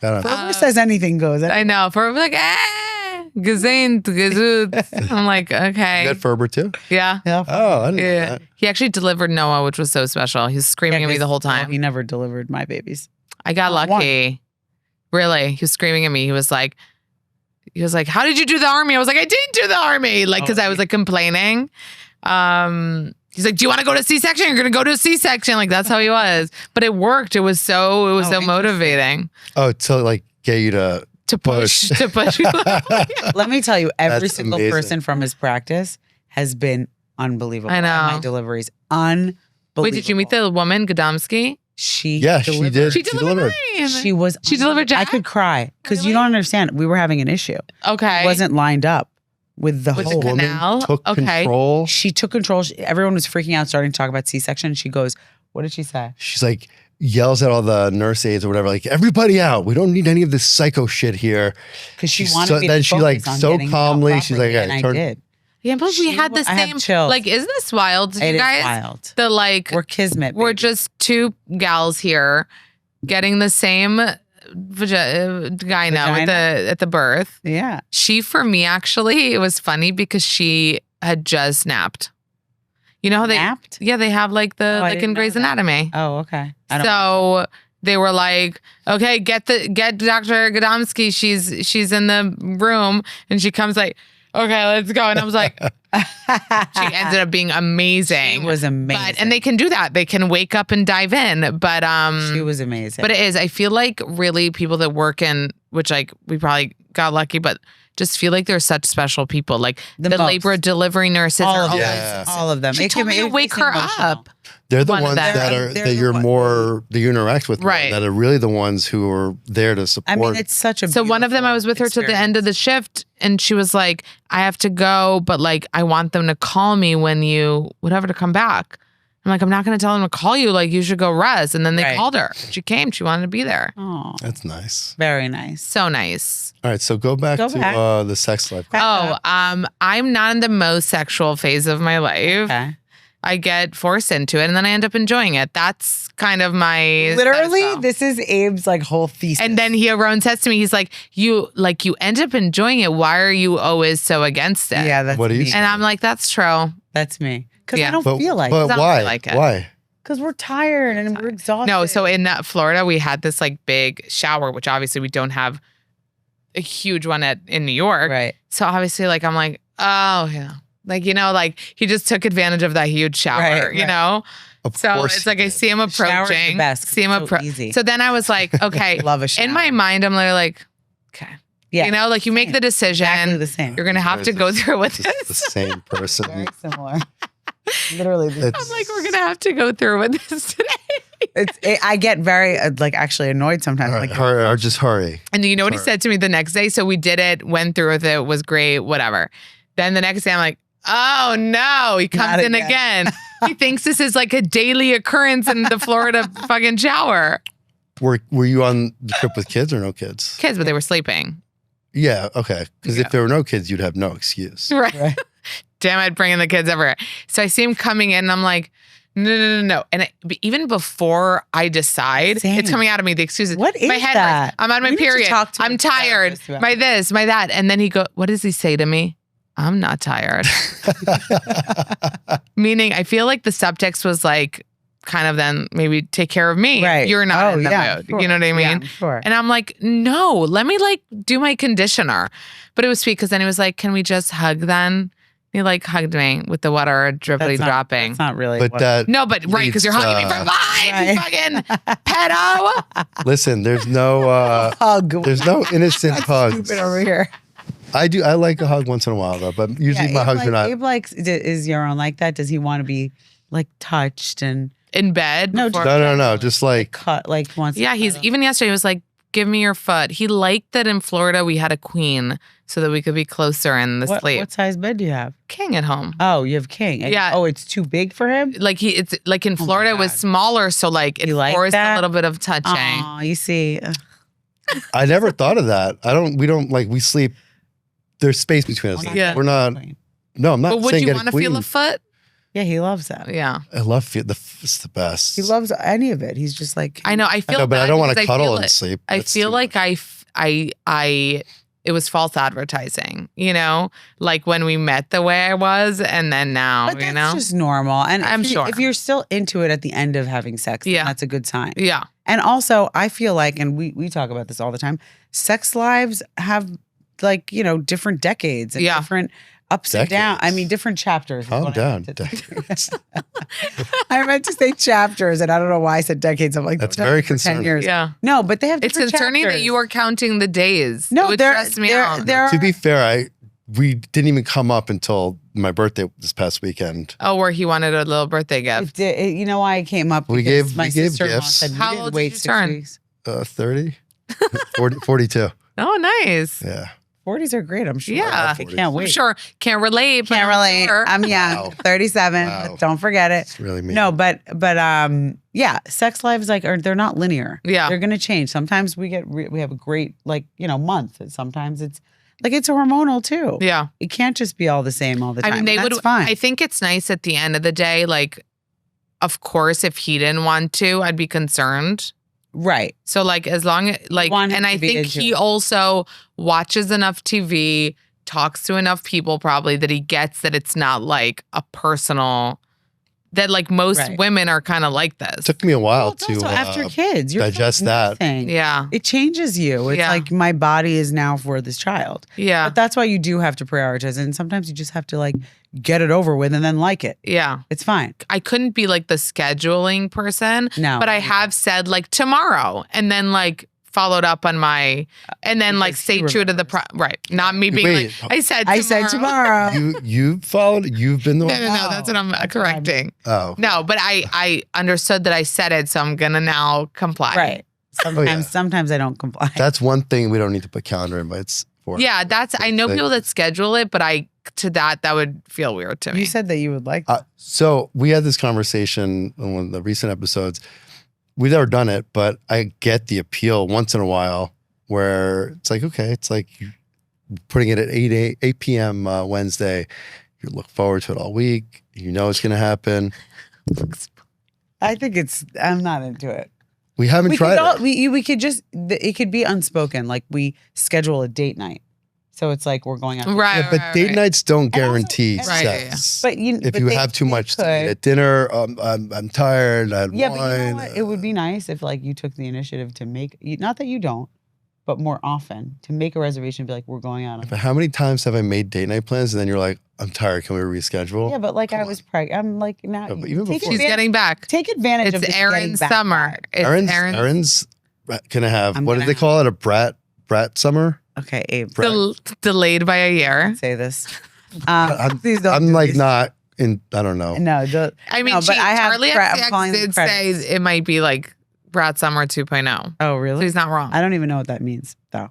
Speaker 1: Whoever says anything goes.
Speaker 2: I know. For like, gesehen, gesut. I'm like, okay.
Speaker 3: You got Ferber too?
Speaker 2: Yeah.
Speaker 3: Oh, I didn't know that.
Speaker 2: He actually delivered Noah, which was so special. He was screaming at me the whole time.
Speaker 1: He never delivered my babies.
Speaker 2: I got lucky. Really. He was screaming at me. He was like, how did you do the army? I was like, I didn't do the army. Like, because I was like complaining. He's like, do you want to go to C-section? You're going to go to a C-section. Like, that's how he was. But it worked. It was so motivating.
Speaker 3: Oh, to like get you to push.
Speaker 2: To push.
Speaker 1: Let me tell you, every
Speaker 3: That's
Speaker 1: single
Speaker 3: amazing.
Speaker 1: person from his practice has been unbelievable.
Speaker 2: I know.
Speaker 1: My deliveries, unbelievable.
Speaker 2: Wait, did you meet the woman, Godomsky?
Speaker 1: She
Speaker 3: did.
Speaker 2: She delivered.
Speaker 1: She
Speaker 2: delivered Jack?
Speaker 1: I could cry because you don't understand. We were having an issue.
Speaker 2: Okay.
Speaker 1: It wasn't lined up with the whole
Speaker 3: woman
Speaker 2: canal.
Speaker 3: took control.
Speaker 1: She took control. Everyone was freaking out, starting to talk about C-section. She goes, what did she say?
Speaker 3: She's like, yells at all the nurse aides or whatever, like, everybody out. We don't need any of this psycho shit here.
Speaker 1: Because she wanted me to
Speaker 3: then she like
Speaker 1: focus on
Speaker 3: so
Speaker 1: getting it out
Speaker 3: calmly, she's like,
Speaker 1: properly, and I did.
Speaker 2: Yeah, but we had the
Speaker 1: I have
Speaker 2: same.
Speaker 1: chills.
Speaker 2: Like, isn't this wild?
Speaker 1: It
Speaker 2: you
Speaker 1: is
Speaker 2: guys?
Speaker 1: wild.
Speaker 2: The like,
Speaker 1: We're kismet.
Speaker 2: we're
Speaker 1: baby.
Speaker 2: just two gals here, getting the same vagina at the birth.
Speaker 1: Yeah.
Speaker 2: She, for me, actually, it was funny because she had just napped. You know how they
Speaker 1: Napped?
Speaker 2: Yeah, they have like the
Speaker 1: I
Speaker 2: like
Speaker 1: didn't
Speaker 2: in
Speaker 1: know
Speaker 2: Grey's
Speaker 1: that.
Speaker 2: Anatomy.
Speaker 1: Oh, okay.
Speaker 2: So they were like, okay, get Dr. Godomsky. She's in the room, and she comes like, okay, let's go. And I was like, she ended up being amazing.
Speaker 1: She was amazing.
Speaker 2: And they can do that. They can wake up and dive in. But
Speaker 1: she was amazing.
Speaker 2: But it is. I feel like really people that work in, which like we probably got lucky, but just feel like they're such special people. Like the labor delivery nurses
Speaker 1: all
Speaker 2: are
Speaker 1: of
Speaker 2: always.
Speaker 1: them. All of them.
Speaker 2: She told me to wake her up.
Speaker 3: They're the
Speaker 2: One of
Speaker 3: ones
Speaker 2: them.
Speaker 3: that you're more that you interact with, more,
Speaker 2: Right.
Speaker 3: that are really the ones who are there to support.
Speaker 1: I mean, it's such a
Speaker 2: So one of them, I was with her to the end of the shift, and she was like, I have to go, but like, I want them to call me when whatever to come back. I'm like, I'm not going to tell them to call you. Like, you should go rest. And then they called her. She came. She wanted to be there.
Speaker 1: Oh,
Speaker 3: That's nice.
Speaker 1: very nice.
Speaker 2: So nice.
Speaker 3: All right, so go back to the sex life.
Speaker 2: I'm not in the most sexual phase of my life.
Speaker 1: Okay.
Speaker 2: I get forced into it, and then I end up enjoying it. That's kind of my
Speaker 1: Literally,
Speaker 2: style.
Speaker 1: this is Abe's like whole thesis.
Speaker 2: And then Ron says to me, he's like, you end up enjoying it. Why are you always so against it?
Speaker 1: Yeah, that's
Speaker 3: What do you
Speaker 1: me.
Speaker 3: say?
Speaker 2: And I'm like, that's true.
Speaker 1: That's me. Because
Speaker 2: Yeah.
Speaker 1: I don't feel like
Speaker 3: But
Speaker 2: I don't
Speaker 3: why?
Speaker 2: feel like it.
Speaker 3: Why?
Speaker 1: because we're tired and we're exhausted.
Speaker 2: No, so in Florida, we had this like big shower, which obviously we don't have a huge one in New York.
Speaker 1: Right.
Speaker 2: So obviously, like, I'm like, oh, yeah. Like, like he just took advantage of that huge shower,
Speaker 1: Right,
Speaker 2: you know?
Speaker 3: Of
Speaker 2: So
Speaker 3: course
Speaker 2: it's like I see him
Speaker 1: Shower's the
Speaker 2: approaching.
Speaker 1: best.
Speaker 2: See him
Speaker 1: So easy.
Speaker 2: So then I was like, okay.
Speaker 1: Love a shower.
Speaker 2: In my mind, I'm literally like, okay.
Speaker 1: Yeah.
Speaker 2: You know, like you make
Speaker 1: Same.
Speaker 2: the decision.
Speaker 1: Exactly the same.
Speaker 2: You're going to have to go through with
Speaker 3: It's the
Speaker 2: this.
Speaker 3: same person.
Speaker 1: Very similar. Literally.
Speaker 2: I'm like, we're gonna have to go through with this today.
Speaker 1: I get very actually annoyed sometimes.
Speaker 3: All right, hurry, or just hurry.
Speaker 2: And you know what he said to me the next day? So we did it, went through with it, was great, whatever. Then the next day I'm like, oh no, he comes in again. He thinks this is like a daily occurrence in the Florida fucking shower.
Speaker 3: Were you on the trip with kids or no kids?
Speaker 2: Kids, but they were sleeping.
Speaker 3: Yeah, okay. Because if there were no kids, you'd have no excuse.
Speaker 2: Right. Damn it, bringing the kids everywhere. So I see him coming in and I'm like, no. And even before I decide, it's coming out of me, the excuses.
Speaker 1: What is
Speaker 2: my head
Speaker 1: that?
Speaker 2: hurts. I'm on my period. I'm tired. My this, my that. And then he go, what does he say to me? I'm not tired. Meaning I feel like the subtext was like, kind of then maybe take care of me.
Speaker 1: Right.
Speaker 2: You're not in the mood.
Speaker 1: Sure.
Speaker 2: You know what I mean?
Speaker 1: Yeah, sure.
Speaker 2: And I'm like, no, let me like do my conditioner. But it was sweet because then he was like, can we just hug then? He like hugged me with the water drippity dropping.
Speaker 1: That's not really.
Speaker 3: But that
Speaker 2: no, but right, because you're hugging me from behind, you fucking pedo.
Speaker 3: Listen, there's no
Speaker 1: hug.
Speaker 3: There's no innocent hugs.
Speaker 1: Stupid over here.
Speaker 3: I like a hug once in a while though, but usually my hugs are not.
Speaker 1: Abe is Yaron like that? Does he want to be like touched and
Speaker 2: in bed?
Speaker 3: No, just like
Speaker 1: cut like once.
Speaker 2: Yeah, he's even yesterday he was like, give me your foot. He liked that in Florida we had a queen so that we could be closer in the sleep.
Speaker 1: What size bed do you have?
Speaker 2: King at home.
Speaker 1: Oh, you have king.
Speaker 2: Yeah.
Speaker 1: Oh, it's too big for him?
Speaker 2: Like it's like in Florida it was smaller, so like it forced a little bit of touching.
Speaker 1: Oh, you see.
Speaker 3: I never thought of that. We sleep. There's space between us.
Speaker 2: Yeah.
Speaker 3: We're not. No, I'm not.
Speaker 2: But would
Speaker 3: saying
Speaker 2: you want to feel a foot?
Speaker 1: Yeah, he loves that.
Speaker 2: Yeah.
Speaker 3: I love it's the best.
Speaker 1: He loves any of it. He's just like.
Speaker 2: I know. I feel
Speaker 3: but I don't want to cuddle and sleep.
Speaker 2: I feel like it was false advertising, you know, like when we met the way I was and then now,
Speaker 1: but that's just normal. And
Speaker 2: I'm sure
Speaker 1: if you're still into it at the end of having sex, then that's a good sign.
Speaker 2: Yeah.
Speaker 1: And also I feel like, and we talk about this all the time, sex lives have like, different decades and different ups and downs. I mean, different chapters.
Speaker 3: Calm down.
Speaker 1: I meant to say chapters, and I don't know why I said decades. I'm like,
Speaker 3: that's very concerning.
Speaker 1: 10 years.
Speaker 2: Yeah.
Speaker 1: No, but they have.
Speaker 2: It's concerning that you are counting the days.
Speaker 1: No,
Speaker 2: it would stress me out.
Speaker 3: To be fair, we didn't even come up until my birthday this past weekend.
Speaker 2: Oh, where he wanted a little birthday gift.
Speaker 1: You know why I came up?
Speaker 3: We gave gifts.
Speaker 1: Said,
Speaker 2: how old did you turn?
Speaker 3: 30, 42.
Speaker 2: Oh, nice.
Speaker 3: Yeah.
Speaker 1: 40s are great, I'm sure.
Speaker 2: Yeah.
Speaker 1: I can't wait.
Speaker 2: I'm sure. Can't relate.
Speaker 1: Can't relate.
Speaker 2: Sure.
Speaker 1: I'm young, 37.
Speaker 3: Wow.
Speaker 1: Don't forget it.
Speaker 3: It's really mean.
Speaker 1: No, but yeah, sex lives they're not linear.
Speaker 2: Yeah.
Speaker 1: They're going to change. Sometimes we have a great month. And sometimes it's hormonal too.
Speaker 2: Yeah.
Speaker 1: It can't just be all the same all the time.
Speaker 2: I mean,
Speaker 1: that's fine.
Speaker 2: I think it's nice at the end of the day, like, of course, if he didn't want to, I'd be concerned.
Speaker 1: Right.
Speaker 2: So like as long as and I think he also watches enough TV, talks to enough people probably that he gets that it's not like a personal that like most women are kind of like this.
Speaker 3: It took me a while to
Speaker 1: also after kids, you're
Speaker 3: digest that.
Speaker 2: Yeah.
Speaker 1: It changes you. It's like my body is now for this child.
Speaker 2: Yeah.
Speaker 1: But that's why you do have to prioritize. And sometimes you just have to like get it over with and then like it.
Speaker 2: Yeah.
Speaker 1: It's fine.
Speaker 2: I couldn't be like the scheduling person.
Speaker 1: No.
Speaker 2: But I have said like tomorrow and then like followed up on my and then like stay true to the not me being like I said tomorrow.
Speaker 3: You followed. You've been the one.
Speaker 2: No, that's what I'm correcting.
Speaker 3: Oh
Speaker 2: no, but I understood that I said it, so I'm gonna now comply.
Speaker 1: Right. Sometimes I don't comply.
Speaker 3: That's one thing we don't need to put calendar invites for.
Speaker 2: Yeah, I know people that schedule it, but that would feel weird to me.
Speaker 1: You said that you would like that.
Speaker 3: So we had this conversation in one of the recent episodes. We've never done it, but I get the appeal once in a while where it's like, okay, it's like you're putting it at 8 p.m. Wednesday. You look forward to it all week. You know it's going to happen.
Speaker 1: I think I'm not into it.
Speaker 3: We haven't tried it.
Speaker 1: We could just, it could be unspoken. Like we schedule a date night. So it's like we're going out.
Speaker 3: Right. But date nights don't guarantee sex.
Speaker 1: But
Speaker 3: if you have too much to eat at dinner, I'm tired. I had wine.
Speaker 1: But you know what? It would be nice if like you took the initiative to make, not that you don't, but more often to make a reservation and be like, we're going out.
Speaker 3: But how many times have I made date night plans and then you're like, I'm tired. Can we reschedule?
Speaker 1: Yeah, but like I was pregnant. I'm like now.
Speaker 3: No, even
Speaker 2: she's getting back.
Speaker 1: Take advantage of
Speaker 2: it's Erin's summer.
Speaker 3: Erin's gonna have what do they call it? A brat summer.
Speaker 1: Okay, Abe.
Speaker 2: Delayed by a year.
Speaker 1: Say this.
Speaker 3: I'm like not I don't know.
Speaker 1: No,
Speaker 2: I mean,
Speaker 1: no, but I have
Speaker 2: Charlie
Speaker 1: I'm
Speaker 2: XCX
Speaker 1: calling them
Speaker 2: did say
Speaker 1: credits.
Speaker 2: it might be like Brat Summer 2.0.
Speaker 1: Oh,
Speaker 2: So
Speaker 1: really?
Speaker 2: he's not wrong.
Speaker 1: I don't even know what that means, though.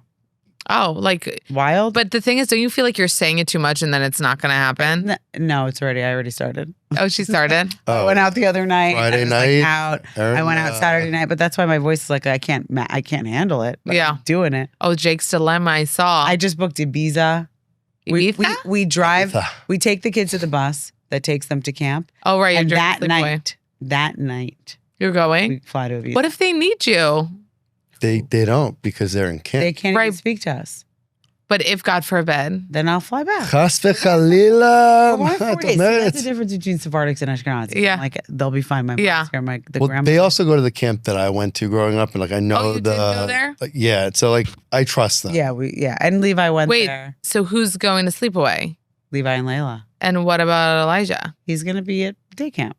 Speaker 2: Oh, like
Speaker 1: Wild?
Speaker 2: But the thing is, don't you feel like you're saying it too much and then it's not going to happen?
Speaker 1: No, I already started.
Speaker 2: Oh, she started?
Speaker 1: I went out the other night.
Speaker 3: Friday
Speaker 1: I was,
Speaker 3: night,
Speaker 1: out. I went out Saturday night, but that's why my voice is like, I can't handle it. But
Speaker 2: Yeah.
Speaker 1: I'm doing it.
Speaker 2: Oh, Jake's Dilemma, I saw.
Speaker 1: I just booked Ibiza.
Speaker 2: Ibiza?
Speaker 1: We drive,
Speaker 3: Ibiza.
Speaker 1: we take the kids to the bus that takes them to camp.
Speaker 2: Oh, right.
Speaker 1: And
Speaker 2: you're
Speaker 1: that
Speaker 2: sleepaway.
Speaker 1: night,
Speaker 2: You're going?
Speaker 1: we fly to Ibiza.
Speaker 2: What if they need you?
Speaker 3: They don't because they're in camp.
Speaker 1: They can't
Speaker 2: Right.
Speaker 1: even speak to us?
Speaker 2: But if God forbid.
Speaker 1: Then I'll fly back.
Speaker 3: Chas v'chalila.
Speaker 1: Why
Speaker 3: מה
Speaker 1: 4
Speaker 3: את
Speaker 1: days? See,
Speaker 3: אומרת?
Speaker 1: that's the difference between Sephardics and Ashkenazis.
Speaker 2: Yeah.
Speaker 1: Like, they'll be fine. My mom's
Speaker 2: Yeah.
Speaker 1: here. The
Speaker 3: Well,
Speaker 1: grandma.
Speaker 3: they also go to the camp that I went to growing up, and like I know
Speaker 2: Oh, you did go there?
Speaker 3: Yeah, so like I trust them.
Speaker 1: Yeah. And Levi went
Speaker 2: Wait,
Speaker 1: there.
Speaker 2: so who's going to sleepaway?
Speaker 1: Levi and Layla.
Speaker 2: And what about Elijah?
Speaker 1: He's going to be at day camp.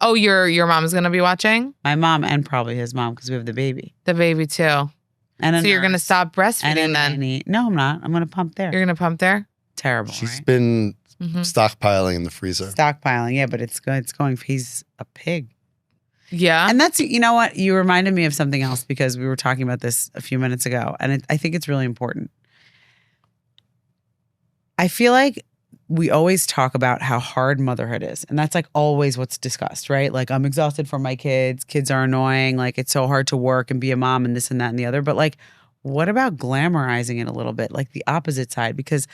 Speaker 2: Oh, your mom's going to be watching?
Speaker 1: My mom and probably his mom because we have the baby.
Speaker 2: The baby too.
Speaker 1: And
Speaker 2: So you're going to stop breastfeeding then?
Speaker 1: nanny. No, I'm not. I'm going to pump there.
Speaker 2: You're going to pump there?
Speaker 1: Terrible,
Speaker 3: She's
Speaker 1: right?
Speaker 3: been
Speaker 2: Mhm.
Speaker 3: stockpiling in the freezer.
Speaker 1: Stockpiling. Yeah, but it's good. It's going. He's a pig.
Speaker 2: Yeah.
Speaker 1: And that's, you know what? You reminded me of something else because we were talking about this a few minutes ago. And I think it's really important. I feel like we always talk about how hard motherhood is. And that's like always what's discussed, right? Like, I'm exhausted from my kids. Kids are annoying. Like, it's so hard to work and be a mom and this and that and the other. But like, what about glamorizing it a little bit? Like the opposite side? Because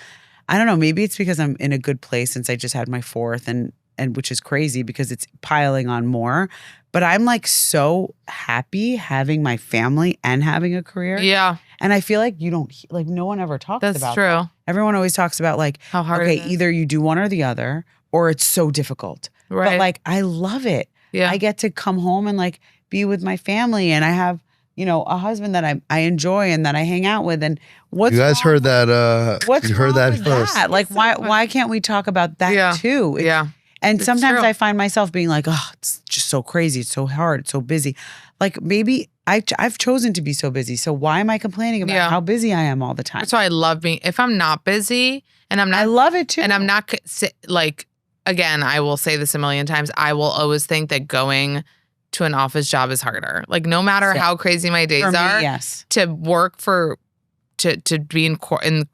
Speaker 1: I don't know, maybe it's because I'm in a good place since I just had my fourth and which is crazy because it's piling on more. But I'm like so happy having my family and having a career.
Speaker 2: Yeah,
Speaker 1: And I feel like no one ever talks
Speaker 2: that's
Speaker 1: about
Speaker 2: true.
Speaker 1: that. Everyone always talks about like,
Speaker 2: How hard
Speaker 1: okay,
Speaker 2: it is.
Speaker 1: either you do one or the other, or it's so difficult.
Speaker 2: Right.
Speaker 1: But like, I love it.
Speaker 2: yeah.
Speaker 1: I get to come home and like be with my family, and I have, a husband that I enjoy and that I hang out with. And what's
Speaker 3: You guys
Speaker 1: wrong
Speaker 3: heard that?
Speaker 1: What's
Speaker 3: you heard
Speaker 1: wrong
Speaker 3: that
Speaker 1: with
Speaker 3: first.
Speaker 1: that? Like, why can't we talk about that
Speaker 2: Yeah.
Speaker 1: too?
Speaker 2: yeah.
Speaker 1: And
Speaker 2: It's
Speaker 1: sometimes
Speaker 2: true.
Speaker 1: I find myself being like, oh, it's just so crazy. It's so hard. It's so busy. Like maybe I've chosen to be so busy. So why am I complaining about
Speaker 2: Yeah.
Speaker 1: how busy I am all the time?
Speaker 2: That's why I love being, if I'm not busy and I'm
Speaker 1: I
Speaker 2: not,
Speaker 1: love it too.
Speaker 2: and I'm not like, again, I will say this a million times. I will always think that going to an office job is harder. Like no matter
Speaker 1: Same.
Speaker 2: how crazy my days
Speaker 1: For me,
Speaker 2: are,
Speaker 1: yes.
Speaker 2: to work to be in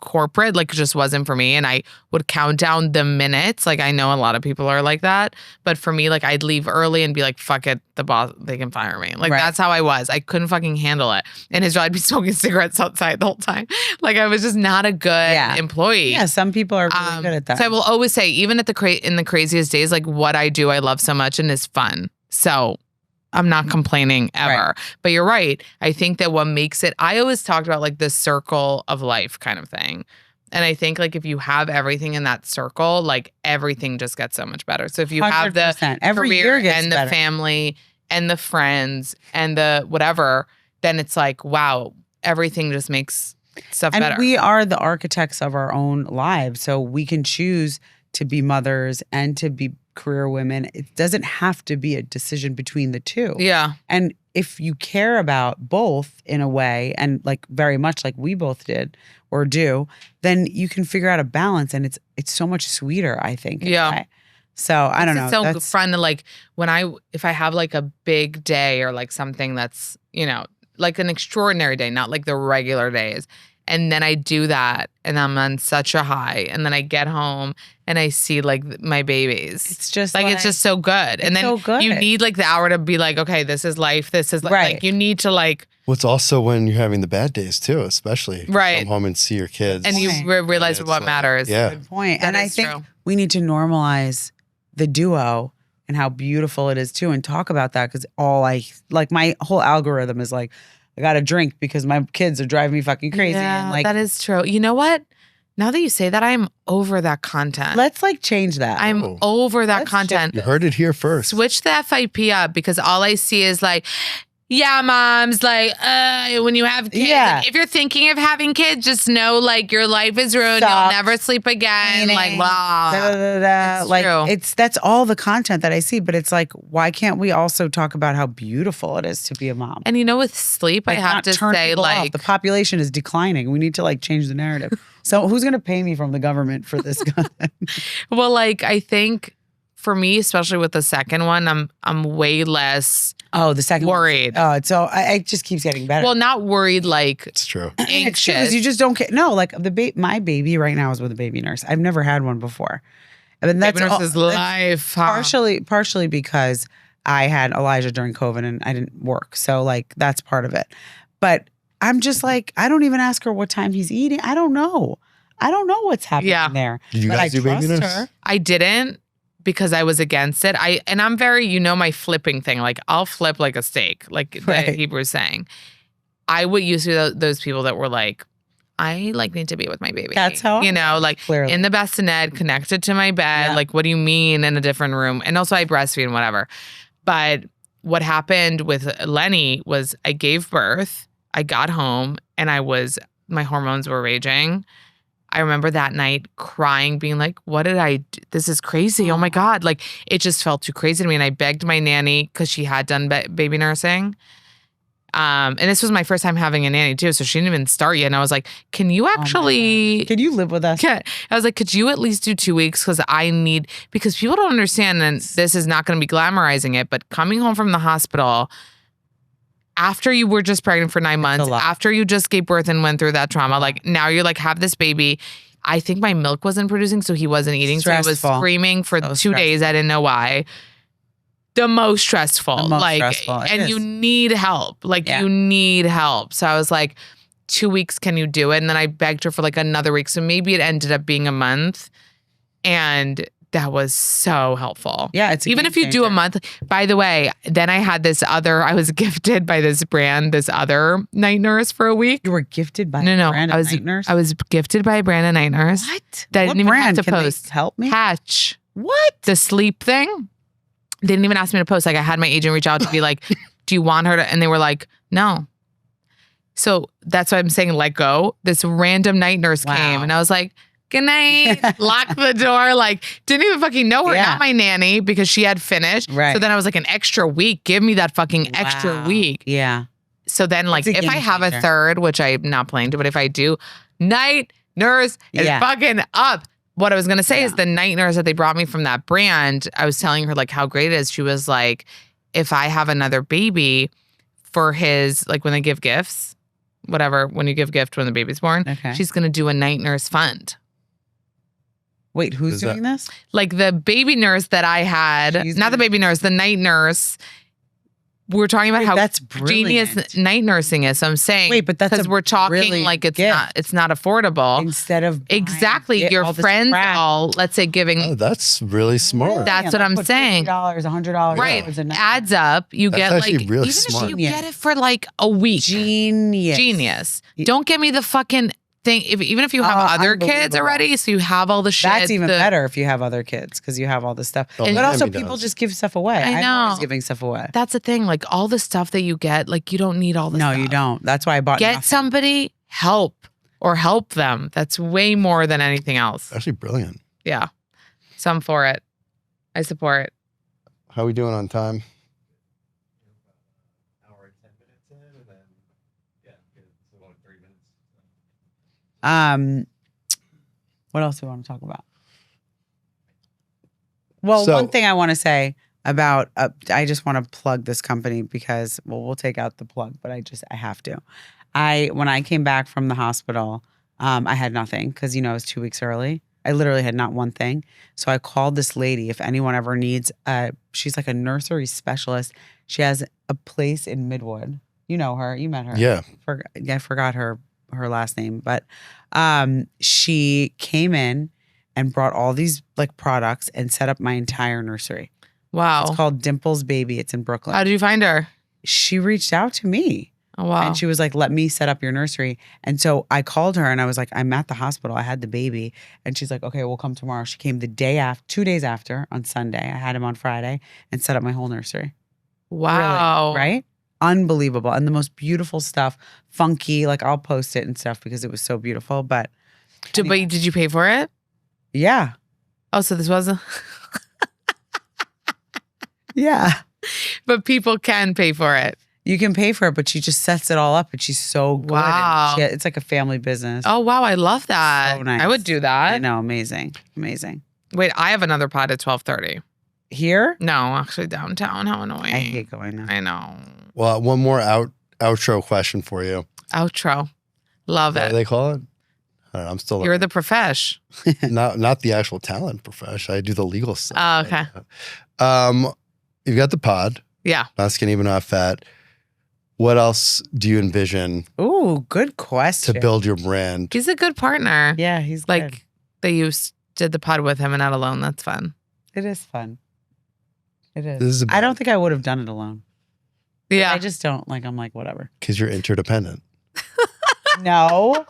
Speaker 2: corporate, like just wasn't for me. And I would count down the minutes. Like I know a lot of people are like that, but for me, like I'd leave early and be like, fuck it, the boss, they can fire me. Like
Speaker 1: Right.
Speaker 2: that's how I was. I couldn't fucking handle it. And his job, I'd be smoking cigarettes outside the whole time. Like I was just not a good employee.
Speaker 1: Yeah, some people are really good at that.
Speaker 2: So I will always say, even at in the craziest days, like what I do, I love so much and is fun. So I'm not complaining ever.
Speaker 1: Right.
Speaker 2: But you're right. I think that what makes it, I always talked about like the circle of life kind of thing. And I think like if you have everything in that circle, like everything just gets so much better. So if you have the
Speaker 1: 100%. Every
Speaker 2: career
Speaker 1: year gets
Speaker 2: and the
Speaker 1: better.
Speaker 2: family and the friends and the whatever, then it's like, wow, everything just makes stuff
Speaker 1: And
Speaker 2: better.
Speaker 1: we are the architects of our own lives. So we can choose to be mothers and to be career women. It doesn't have to be a decision between the two.
Speaker 2: Yeah.
Speaker 1: And if you care about both in a way, and like very much like we both did or do, then you can figure out a balance, and it's so much sweeter, I think. in a
Speaker 2: Yeah.
Speaker 1: way. So I don't know.
Speaker 2: It's so
Speaker 1: That's-
Speaker 2: fun to like if I have like a big day or like something that's, like an extraordinary day, not like the regular days. And then I do that and I'm on such a high. And then I get home and I see like my babies.
Speaker 1: It's just
Speaker 2: like it's just so good. And then
Speaker 1: so good.
Speaker 2: you need like the hour to be like, okay, this is life. This is
Speaker 1: Right.
Speaker 2: like you need to like
Speaker 3: What's also when you're having the bad days too, especially if you
Speaker 2: Right.
Speaker 3: come home and see your kids.
Speaker 2: and you
Speaker 1: Right.
Speaker 2: realize
Speaker 3: It's
Speaker 2: what
Speaker 3: like-
Speaker 2: matters.
Speaker 3: Yeah.
Speaker 1: good point.
Speaker 2: That
Speaker 1: And I
Speaker 2: is
Speaker 1: think
Speaker 2: true.
Speaker 1: we need to normalize the duo and how beautiful it is too, and talk about that, because my whole algorithm is like, I got to drink because my kids are driving me fucking crazy.
Speaker 2: Yeah,
Speaker 1: and like,
Speaker 2: that is true. You know what? Now that you say that, I'm over that content.
Speaker 1: let's like change that.
Speaker 2: I'm
Speaker 3: Oh.
Speaker 2: over that
Speaker 1: Let's
Speaker 2: content.
Speaker 3: You heard it here first.
Speaker 2: Switch the FIP up, because all I see is like, yeah, moms, like, when you have kids,
Speaker 1: Yeah.
Speaker 2: like, if you're thinking of having kids, just know like your life is ruined. You'll
Speaker 1: Sucks.
Speaker 2: never sleep again.
Speaker 1: Cleaning,
Speaker 2: Like, blah.
Speaker 1: da, da, da, da.
Speaker 2: It's
Speaker 1: Like
Speaker 2: true.
Speaker 1: that's all the content that I see. But it's like, why can't we also talk about how beautiful it is to be a mom?
Speaker 2: And with sleep,
Speaker 1: Like,
Speaker 2: I have
Speaker 1: not
Speaker 2: to
Speaker 1: turn
Speaker 2: say,
Speaker 1: people off.
Speaker 2: like,
Speaker 1: the population is declining. We need to like change the narrative. So who's going to pay me from the government for this?
Speaker 2: well, like, I think for me, especially with the second one, I'm way less
Speaker 1: the second
Speaker 2: worried.
Speaker 1: Oh, so it just keeps getting better.
Speaker 2: Well, not worried like
Speaker 3: It's true.
Speaker 2: anxious.
Speaker 1: Because you just don't care. No, like my baby right now is with a baby nurse. I've never had one before. And that's
Speaker 2: baby nurse's life. Huh?
Speaker 1: Partially because I had Elijah during COVID and I didn't work. So like that's part of it. But I'm just like, I don't even ask her what time he's eating. I don't know what's happening there.
Speaker 3: Did you guys do baby nurse?
Speaker 1: Her.
Speaker 2: I didn't because I was against it. And I'm very, my flipping thing. Like I'll flip like a steak, like
Speaker 1: Right.
Speaker 2: the Hebrew's saying. I would used to be those people that were like, I like need to be with my baby.
Speaker 1: That's how
Speaker 2: like
Speaker 1: clearly.
Speaker 2: in the bassinet, connected to my bed.
Speaker 1: Yeah.
Speaker 2: Like, what do you mean in a different room? And also I breastfeed and whatever. But what happened with Lenny was I gave birth, I got home, and my hormones were raging. I remember that night crying, being like, what did I do? This is crazy. Oh my God. Like, it just felt too crazy to me. And I begged my nanny because she had done baby nursing. And this was my first time having a nanny too. So she didn't even start yet. And I was like, can you actually,
Speaker 1: Can you live with us?
Speaker 2: I was like, could you at least do 2 weeks? Because people don't understand, and this is not going to be glamorizing it, but coming home from the hospital after you were just pregnant for 9 months, after you just gave birth and went through that trauma, like now you're like, have this baby. I think my milk wasn't producing, so he wasn't eating.
Speaker 1: Stressful.
Speaker 2: So he was screaming for 2 days. I didn't know why. The most stressful. And you need help. You need help. So I was like, 2 weeks, can you do it? And then I begged her for like another week. So maybe it ended up being a month. And that was so helpful.
Speaker 1: Yeah, it's
Speaker 2: even if you do a month. By the way, then I had I was gifted by this brand, this other night nurse for a week.
Speaker 1: You were gifted by a brand of night nurse?
Speaker 2: I was gifted by a brand of night nurse.
Speaker 1: What?
Speaker 2: That I didn't even have to
Speaker 1: Can
Speaker 2: post.
Speaker 1: they help me?
Speaker 2: Hatch.
Speaker 1: What?
Speaker 2: The sleep thing. They didn't even ask me to post. Like I had my agent reach out to be like, do you want her to? And they were like, no. So that's why I'm saying let go. This random night nurse came and I was like, good night. Lock the door. Like didn't even fucking know her. Not my nanny because she had finished.
Speaker 1: Right.
Speaker 2: So then I was like an extra week. Give me that fucking extra week.
Speaker 1: Yeah.
Speaker 2: So then like if I have a third, which I'm not planning to, but if I do, night nurse is fucking up. What I was going to say is the night nurse that they brought me from that brand, I was telling her like how great it is. She was like, if I have another baby for his, like when they give gifts, whatever, when you give gift when the baby's born, she's going to do a night nurse fund.
Speaker 1: Wait, who's doing this?
Speaker 2: Like the baby nurse that I had, not the baby nurse, the night nurse. We're talking about how
Speaker 1: that's
Speaker 2: genius night nursing is. So I'm saying,
Speaker 1: wait, but that's
Speaker 2: because we're talking like it's not affordable.
Speaker 1: Instead of
Speaker 2: exactly your friends all, let's say giving.
Speaker 3: Oh, that's really smart.
Speaker 2: That's what I'm saying.
Speaker 1: $50, $100,
Speaker 2: right? Adds up. You get like
Speaker 3: really
Speaker 2: even
Speaker 3: smart.
Speaker 2: if you get it for like a week.
Speaker 1: Genius.
Speaker 2: Don't give me the fucking thing. Even if you have other kids already, so you have all the shit.
Speaker 1: That's even better if you have other kids because you have all this stuff. But also, people just give stuff away.
Speaker 2: I know.
Speaker 1: I'm always giving stuff away.
Speaker 2: That's the thing. Like all the stuff that you get, like you don't need all the stuff.
Speaker 1: No, you don't. That's why I bought.
Speaker 2: Get somebody help or help them. That's way more than anything else.
Speaker 3: Actually, brilliant.
Speaker 2: Yeah. So I'm for it. I support.
Speaker 3: How are we doing on time?
Speaker 1: What else do we want to talk about? Well, one thing I want to say about, I just want to plug this company because, well, we'll take out the plug, but I have to. When I came back from the hospital, I had nothing because, it was 2 weeks early. I literally had not one thing. So I called this lady, if anyone ever needs, she's like a nursery specialist. She has a place in Midwood. You know her, you met her.
Speaker 3: Yeah.
Speaker 1: I forgot her last name, but she came in and brought all these like products and set up my entire nursery.
Speaker 2: Wow.
Speaker 1: It's called Dimple's Baby. It's in Brooklyn.
Speaker 2: How did you find her?
Speaker 1: She reached out to me.
Speaker 2: Oh, wow.
Speaker 1: And she was like, let me set up your nursery. And so I called her and I was like, I'm at the hospital. I had the baby. And she's like, okay, we'll come tomorrow. She came the day after, 2 days after on Sunday. I had him on Friday and set up my whole nursery.
Speaker 2: Wow.
Speaker 1: Really, right? Unbelievable. And the most beautiful stuff, funky, like I'll post it and stuff because it was so beautiful. But anyway.
Speaker 2: But did you pay for it?
Speaker 1: Yeah.
Speaker 2: Oh, so this wasn't.
Speaker 1: Yeah.
Speaker 2: But people can pay for it.
Speaker 1: You can pay for it, but she just sets it all up and she's so good.
Speaker 2: Wow.
Speaker 1: It's like a family business.
Speaker 2: Oh, wow. I love that.
Speaker 1: So nice.
Speaker 2: I would do that.
Speaker 1: I know. Amazing. Amazing.
Speaker 2: Wait, I have another pod at 12:30.
Speaker 1: Here?
Speaker 2: No, actually downtown. How annoying.
Speaker 1: I hate going there.
Speaker 2: I know.
Speaker 3: Well, one more outro question for you.
Speaker 2: Outro. Love
Speaker 3: What
Speaker 2: it.
Speaker 3: do they call it? I don't know, I'm still
Speaker 2: You're the profesh.
Speaker 3: not the actual talent profession. I do the legal stuff.
Speaker 2: Oh, okay.
Speaker 3: You've got the pod.
Speaker 2: Yeah.
Speaker 3: Not skinny but not fat. What else do you envision
Speaker 1: Ooh, good question.
Speaker 3: to build your brand?
Speaker 2: He's a good partner.
Speaker 1: Yeah, he's
Speaker 2: Like
Speaker 1: good.
Speaker 2: they did the pod with him and not alone. That's fun.
Speaker 1: It is fun. It is.
Speaker 3: This is
Speaker 1: I don't think I would have done it alone.
Speaker 2: Yeah.
Speaker 1: I just don't. Like, I'm like, whatever.
Speaker 3: because you're interdependent.
Speaker 1: No,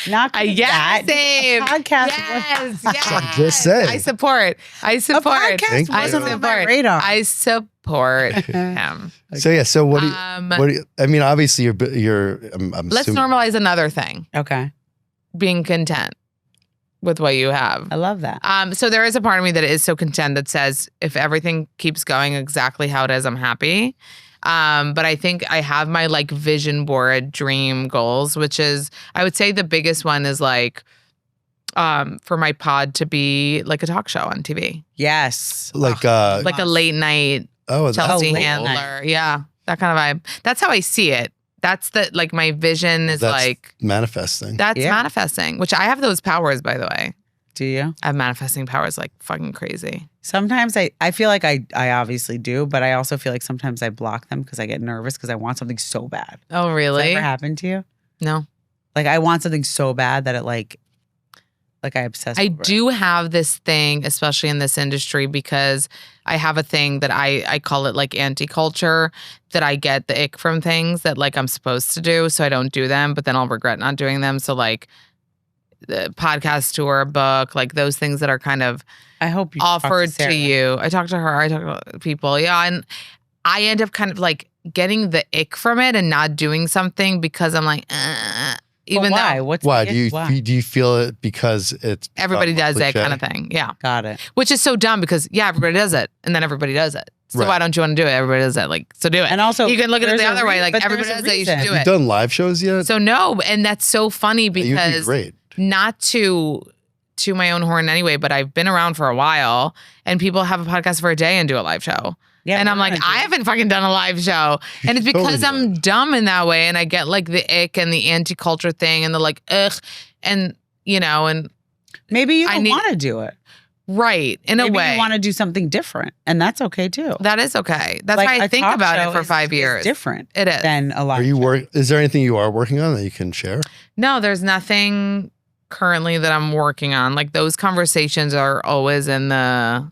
Speaker 1: not
Speaker 2: yes,
Speaker 1: that.
Speaker 2: Abe.
Speaker 1: A podcast.
Speaker 2: Yes,
Speaker 3: I'm
Speaker 2: yes.
Speaker 3: just saying.
Speaker 2: I support. I
Speaker 1: A
Speaker 2: support.
Speaker 3: Thank
Speaker 1: podcast
Speaker 3: you.
Speaker 1: wasn't on my
Speaker 2: support.
Speaker 1: radar.
Speaker 2: I support him.
Speaker 3: So yeah. So what do you?
Speaker 2: Um,
Speaker 3: What do you, I mean, obviously you're. I'm
Speaker 2: let's
Speaker 3: assuming,
Speaker 2: normalize another thing.
Speaker 1: Okay,
Speaker 2: Being content with what you have.
Speaker 1: I love that.
Speaker 2: So there is a part of me that is so content that says if everything keeps going exactly how it is, I'm happy. But I think I have my like vision board dream goals, which is I would say the biggest one is like for my pod to be like a talk show on TV.
Speaker 1: Yes,
Speaker 3: like
Speaker 2: Like a late night Chelsea
Speaker 1: late
Speaker 2: Handler.
Speaker 1: night.
Speaker 2: Yeah. That kind of vibe. That's how I see it. That's the like my vision is
Speaker 3: That's
Speaker 2: like
Speaker 3: manifesting.
Speaker 2: that's
Speaker 1: Yeah.
Speaker 2: manifesting, which I have those powers, by the way.
Speaker 1: Do you?
Speaker 2: I have manifesting powers like fucking crazy.
Speaker 1: Sometimes I feel like I obviously do, but I also feel like sometimes I block them because I get nervous because I want something so bad.
Speaker 2: Oh,
Speaker 1: Has
Speaker 2: really?
Speaker 1: that ever happened to you?
Speaker 2: No.
Speaker 1: Like I want something so bad that it like I obsess.
Speaker 2: I
Speaker 1: over it.
Speaker 2: do have this thing, especially in this industry, because I have a thing that I call it like anti-culture, that I get the ick from things that like I'm supposed to do. So I don't do them, but then I'll regret not doing them. So like the podcast tour, book, like those things that are kind of
Speaker 1: I hope you talk
Speaker 2: offered to
Speaker 1: Sarah.
Speaker 2: you. I talk to her, I talk to people. Yeah. And I end up kind of like getting the ick from it and not doing something because I'm like, even
Speaker 1: But why?
Speaker 2: though
Speaker 1: What's
Speaker 3: Why
Speaker 1: the
Speaker 3: do you
Speaker 1: why?
Speaker 3: do you feel it because it's
Speaker 2: everybody does that
Speaker 3: cliche?
Speaker 2: kind of thing. Yeah.
Speaker 1: Got it?
Speaker 2: Which is so dumb because everybody does it, and then everybody does it. So
Speaker 3: Right.
Speaker 2: why don't you want to do it? Everybody does it. Like, so do it.
Speaker 1: And also,
Speaker 2: you can look at it
Speaker 1: there's
Speaker 2: the
Speaker 1: a
Speaker 2: other way. Like
Speaker 1: but
Speaker 2: everybody
Speaker 1: there's a
Speaker 2: does it. You should
Speaker 1: reason.
Speaker 2: do
Speaker 3: You've
Speaker 2: it.
Speaker 3: done live shows yet?
Speaker 2: So no, and that's so funny
Speaker 3: You'd be
Speaker 2: because
Speaker 3: great.
Speaker 2: not to my own horn anyway, but I've been around for a while, and people have a podcast for a day and do a live show.
Speaker 1: Yeah,
Speaker 2: And I'm
Speaker 1: we're
Speaker 2: like,
Speaker 1: gonna do
Speaker 2: I
Speaker 1: it.
Speaker 2: haven't fucking done a live show.
Speaker 3: You
Speaker 2: And it's
Speaker 3: should totally
Speaker 2: because
Speaker 3: do
Speaker 2: I'm
Speaker 3: it.
Speaker 2: dumb in that way. And I get like the ick and the anti-culture thing and the like, ugh. And, you know, and
Speaker 1: Maybe you
Speaker 2: I
Speaker 1: don't
Speaker 2: need-
Speaker 1: want to do it.
Speaker 2: right, in
Speaker 1: Maybe
Speaker 2: a way.
Speaker 1: you want to do something different, and that's okay too.
Speaker 2: That is okay. That's
Speaker 1: Like,
Speaker 2: why I
Speaker 1: a
Speaker 2: think
Speaker 1: talk
Speaker 2: about
Speaker 1: show
Speaker 2: it for
Speaker 1: is-
Speaker 2: 5
Speaker 1: is
Speaker 2: years.
Speaker 1: different
Speaker 2: It is.
Speaker 1: than a live
Speaker 3: Are you
Speaker 1: show.
Speaker 3: work? Is there anything you are working on that you can share?
Speaker 2: No, there's nothing currently that I'm working on. Like those conversations are always in the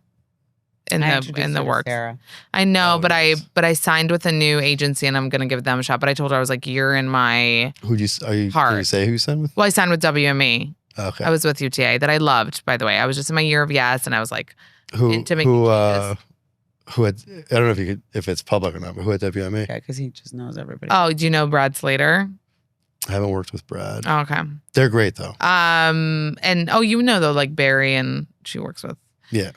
Speaker 1: I introduced her to
Speaker 2: works.
Speaker 1: Sarah.
Speaker 2: I know,
Speaker 3: Oh,
Speaker 2: but
Speaker 3: yes.
Speaker 2: I signed with a new agency and I'm gonna give them a shot. But I told her I was like, you're in my
Speaker 3: Who do you? Are you? Can you
Speaker 2: Heart.
Speaker 3: say who you signed with?
Speaker 2: well, I signed with WME.
Speaker 3: Okay.
Speaker 2: I was with UTA that I loved, by the way. I was just in my year of yes, and I was like,
Speaker 3: who?
Speaker 2: into making
Speaker 3: Who?
Speaker 2: changes.
Speaker 3: Who had? I don't know if you could, if it's public or not, but who at WMA?
Speaker 1: Yeah, because he just knows everybody.
Speaker 2: oh, do you know Brad Slater?
Speaker 3: I haven't worked with Brad.
Speaker 2: Oh, okay.
Speaker 3: They're great though.
Speaker 2: And you know though, like Barry and she works with.
Speaker 3: Yeah.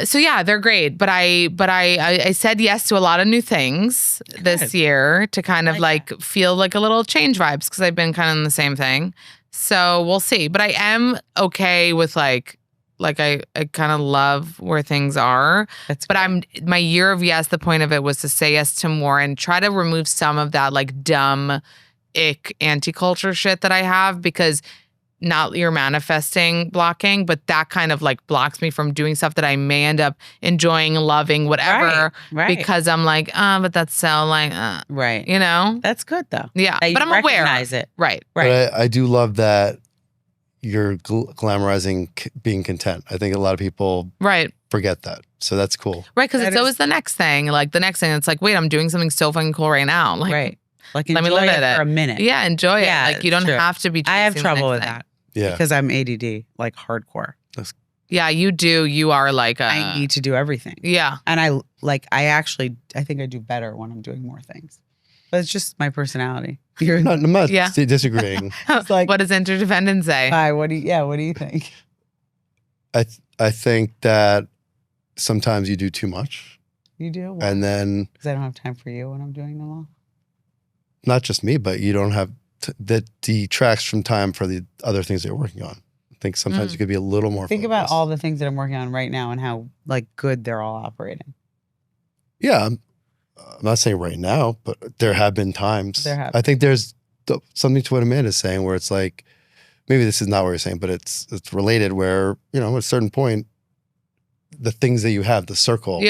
Speaker 2: So yeah, they're great. But I said yes to a lot of new things this
Speaker 1: Good.
Speaker 2: year to kind of
Speaker 1: Like
Speaker 2: like feel like a little change vibes because I've been kind of in the same thing. So we'll see. But I am okay with like I kind of love where things are.
Speaker 1: That's
Speaker 2: But
Speaker 1: great.
Speaker 2: my year of yes, the point of it was to say yes to more and try to remove some of that like dumb ick anti-culture shit that I have because not your manifesting blocking, but that kind of like blocks me from doing stuff that I may end up enjoying, loving, whatever,
Speaker 1: right.
Speaker 2: because I'm like, but that's so like,
Speaker 1: right.
Speaker 2: you know?
Speaker 1: That's good though.
Speaker 2: Yeah.
Speaker 1: That you
Speaker 2: But I'm aware.
Speaker 1: recognize it.
Speaker 2: Right.
Speaker 1: Right.
Speaker 3: But I do love that you're glamorizing being content. I think a lot of people
Speaker 2: Right.
Speaker 3: forget that. So that's cool.
Speaker 2: Right. Because
Speaker 1: That
Speaker 2: it's always the next thing. Like the next thing, it's like, wait, I'm doing something so fucking cool right now. Like,
Speaker 1: Right. Like
Speaker 2: let me
Speaker 1: enjoy
Speaker 2: live
Speaker 1: it
Speaker 2: it.
Speaker 1: for a minute.
Speaker 2: Yeah, enjoy
Speaker 1: Yeah,
Speaker 2: it. Like you don't
Speaker 1: true.
Speaker 2: have to be.
Speaker 1: I have
Speaker 2: chasing the
Speaker 1: trouble
Speaker 2: next
Speaker 1: with
Speaker 2: thing.
Speaker 1: that
Speaker 3: Yeah.
Speaker 1: because I'm ADD, like hardcore.
Speaker 2: Yeah, you do. You are like a.
Speaker 1: I need to do everything.
Speaker 2: Yeah.
Speaker 1: And I think I do better when I'm doing more things. But it's just my personality. You're
Speaker 3: I'm not
Speaker 2: Yeah.
Speaker 3: disagreeing.
Speaker 1: It's like-
Speaker 2: what does interdependence say?
Speaker 1: hi, what do you think?
Speaker 3: I think that sometimes you do too much,
Speaker 1: You do?
Speaker 3: and then
Speaker 1: Because I don't have time for you when I'm doing them all.
Speaker 3: not just me, but you don't have that detracts from time for the other things that you're working on. think sometimes you could be a little more
Speaker 1: Think about
Speaker 3: focused.
Speaker 1: all the things that I'm working on right now and how like good they're all operating.
Speaker 3: Yeah, I'm not saying right now, but there have been times. I think there's something to what Amanda's saying where it's like, maybe this is not what you're saying, but it's related where, at a certain point, the things that you have, the circle,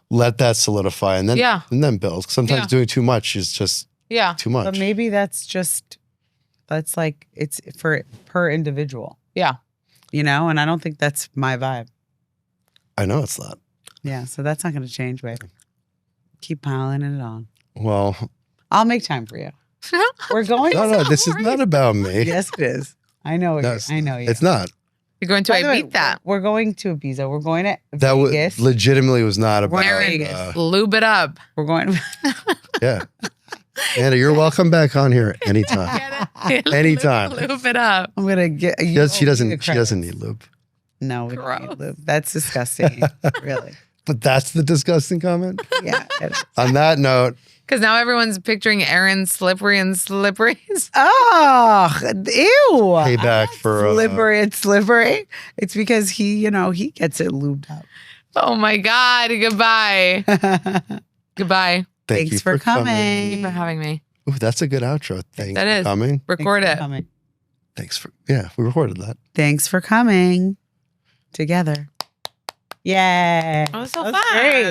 Speaker 3: let that solidify and then build. Sometimes doing too much is just too much.
Speaker 1: But maybe that's like, it's for per individual.
Speaker 2: Yeah.
Speaker 1: And I don't think that's my vibe.
Speaker 3: I know it's not.
Speaker 1: Yeah, so that's not going to change, babe. Keep piling it on.
Speaker 3: Well,
Speaker 1: I'll make time for you. We're going.
Speaker 3: No, this is not about me.
Speaker 1: Yes, it is. I know. I know you.
Speaker 3: It's not.
Speaker 2: You're going to Ibiza.
Speaker 1: We're going to Ibiza. We're going to
Speaker 3: that
Speaker 1: Vegas.
Speaker 3: Legitimately was not about
Speaker 1: Vegas.
Speaker 2: Lube it up.
Speaker 1: We're going.
Speaker 3: Yeah. Anna, you're welcome back on here anytime. Anytime.
Speaker 2: Lube it up.
Speaker 1: I'm gonna get.
Speaker 3: She doesn't need lube.
Speaker 1: No, we don't need lube. That's disgusting. Really.
Speaker 3: But that's the disgusting comment?
Speaker 1: Yeah.
Speaker 3: On that note.
Speaker 2: Because now everyone's picturing Erin slippery and slippery.
Speaker 1: Oh, ew.
Speaker 3: Payback for
Speaker 1: slippery. It's because he gets it lubed up.
Speaker 2: Oh my God. Goodbye. Goodbye.
Speaker 1: Thanks for coming.
Speaker 2: Thank you for having me.
Speaker 3: Ooh, that's a good outro. Thanks for coming.
Speaker 2: Record it.
Speaker 3: We recorded that.
Speaker 1: Thanks for coming. Together. Yay.
Speaker 2: That was so fun.
Speaker 1: Great.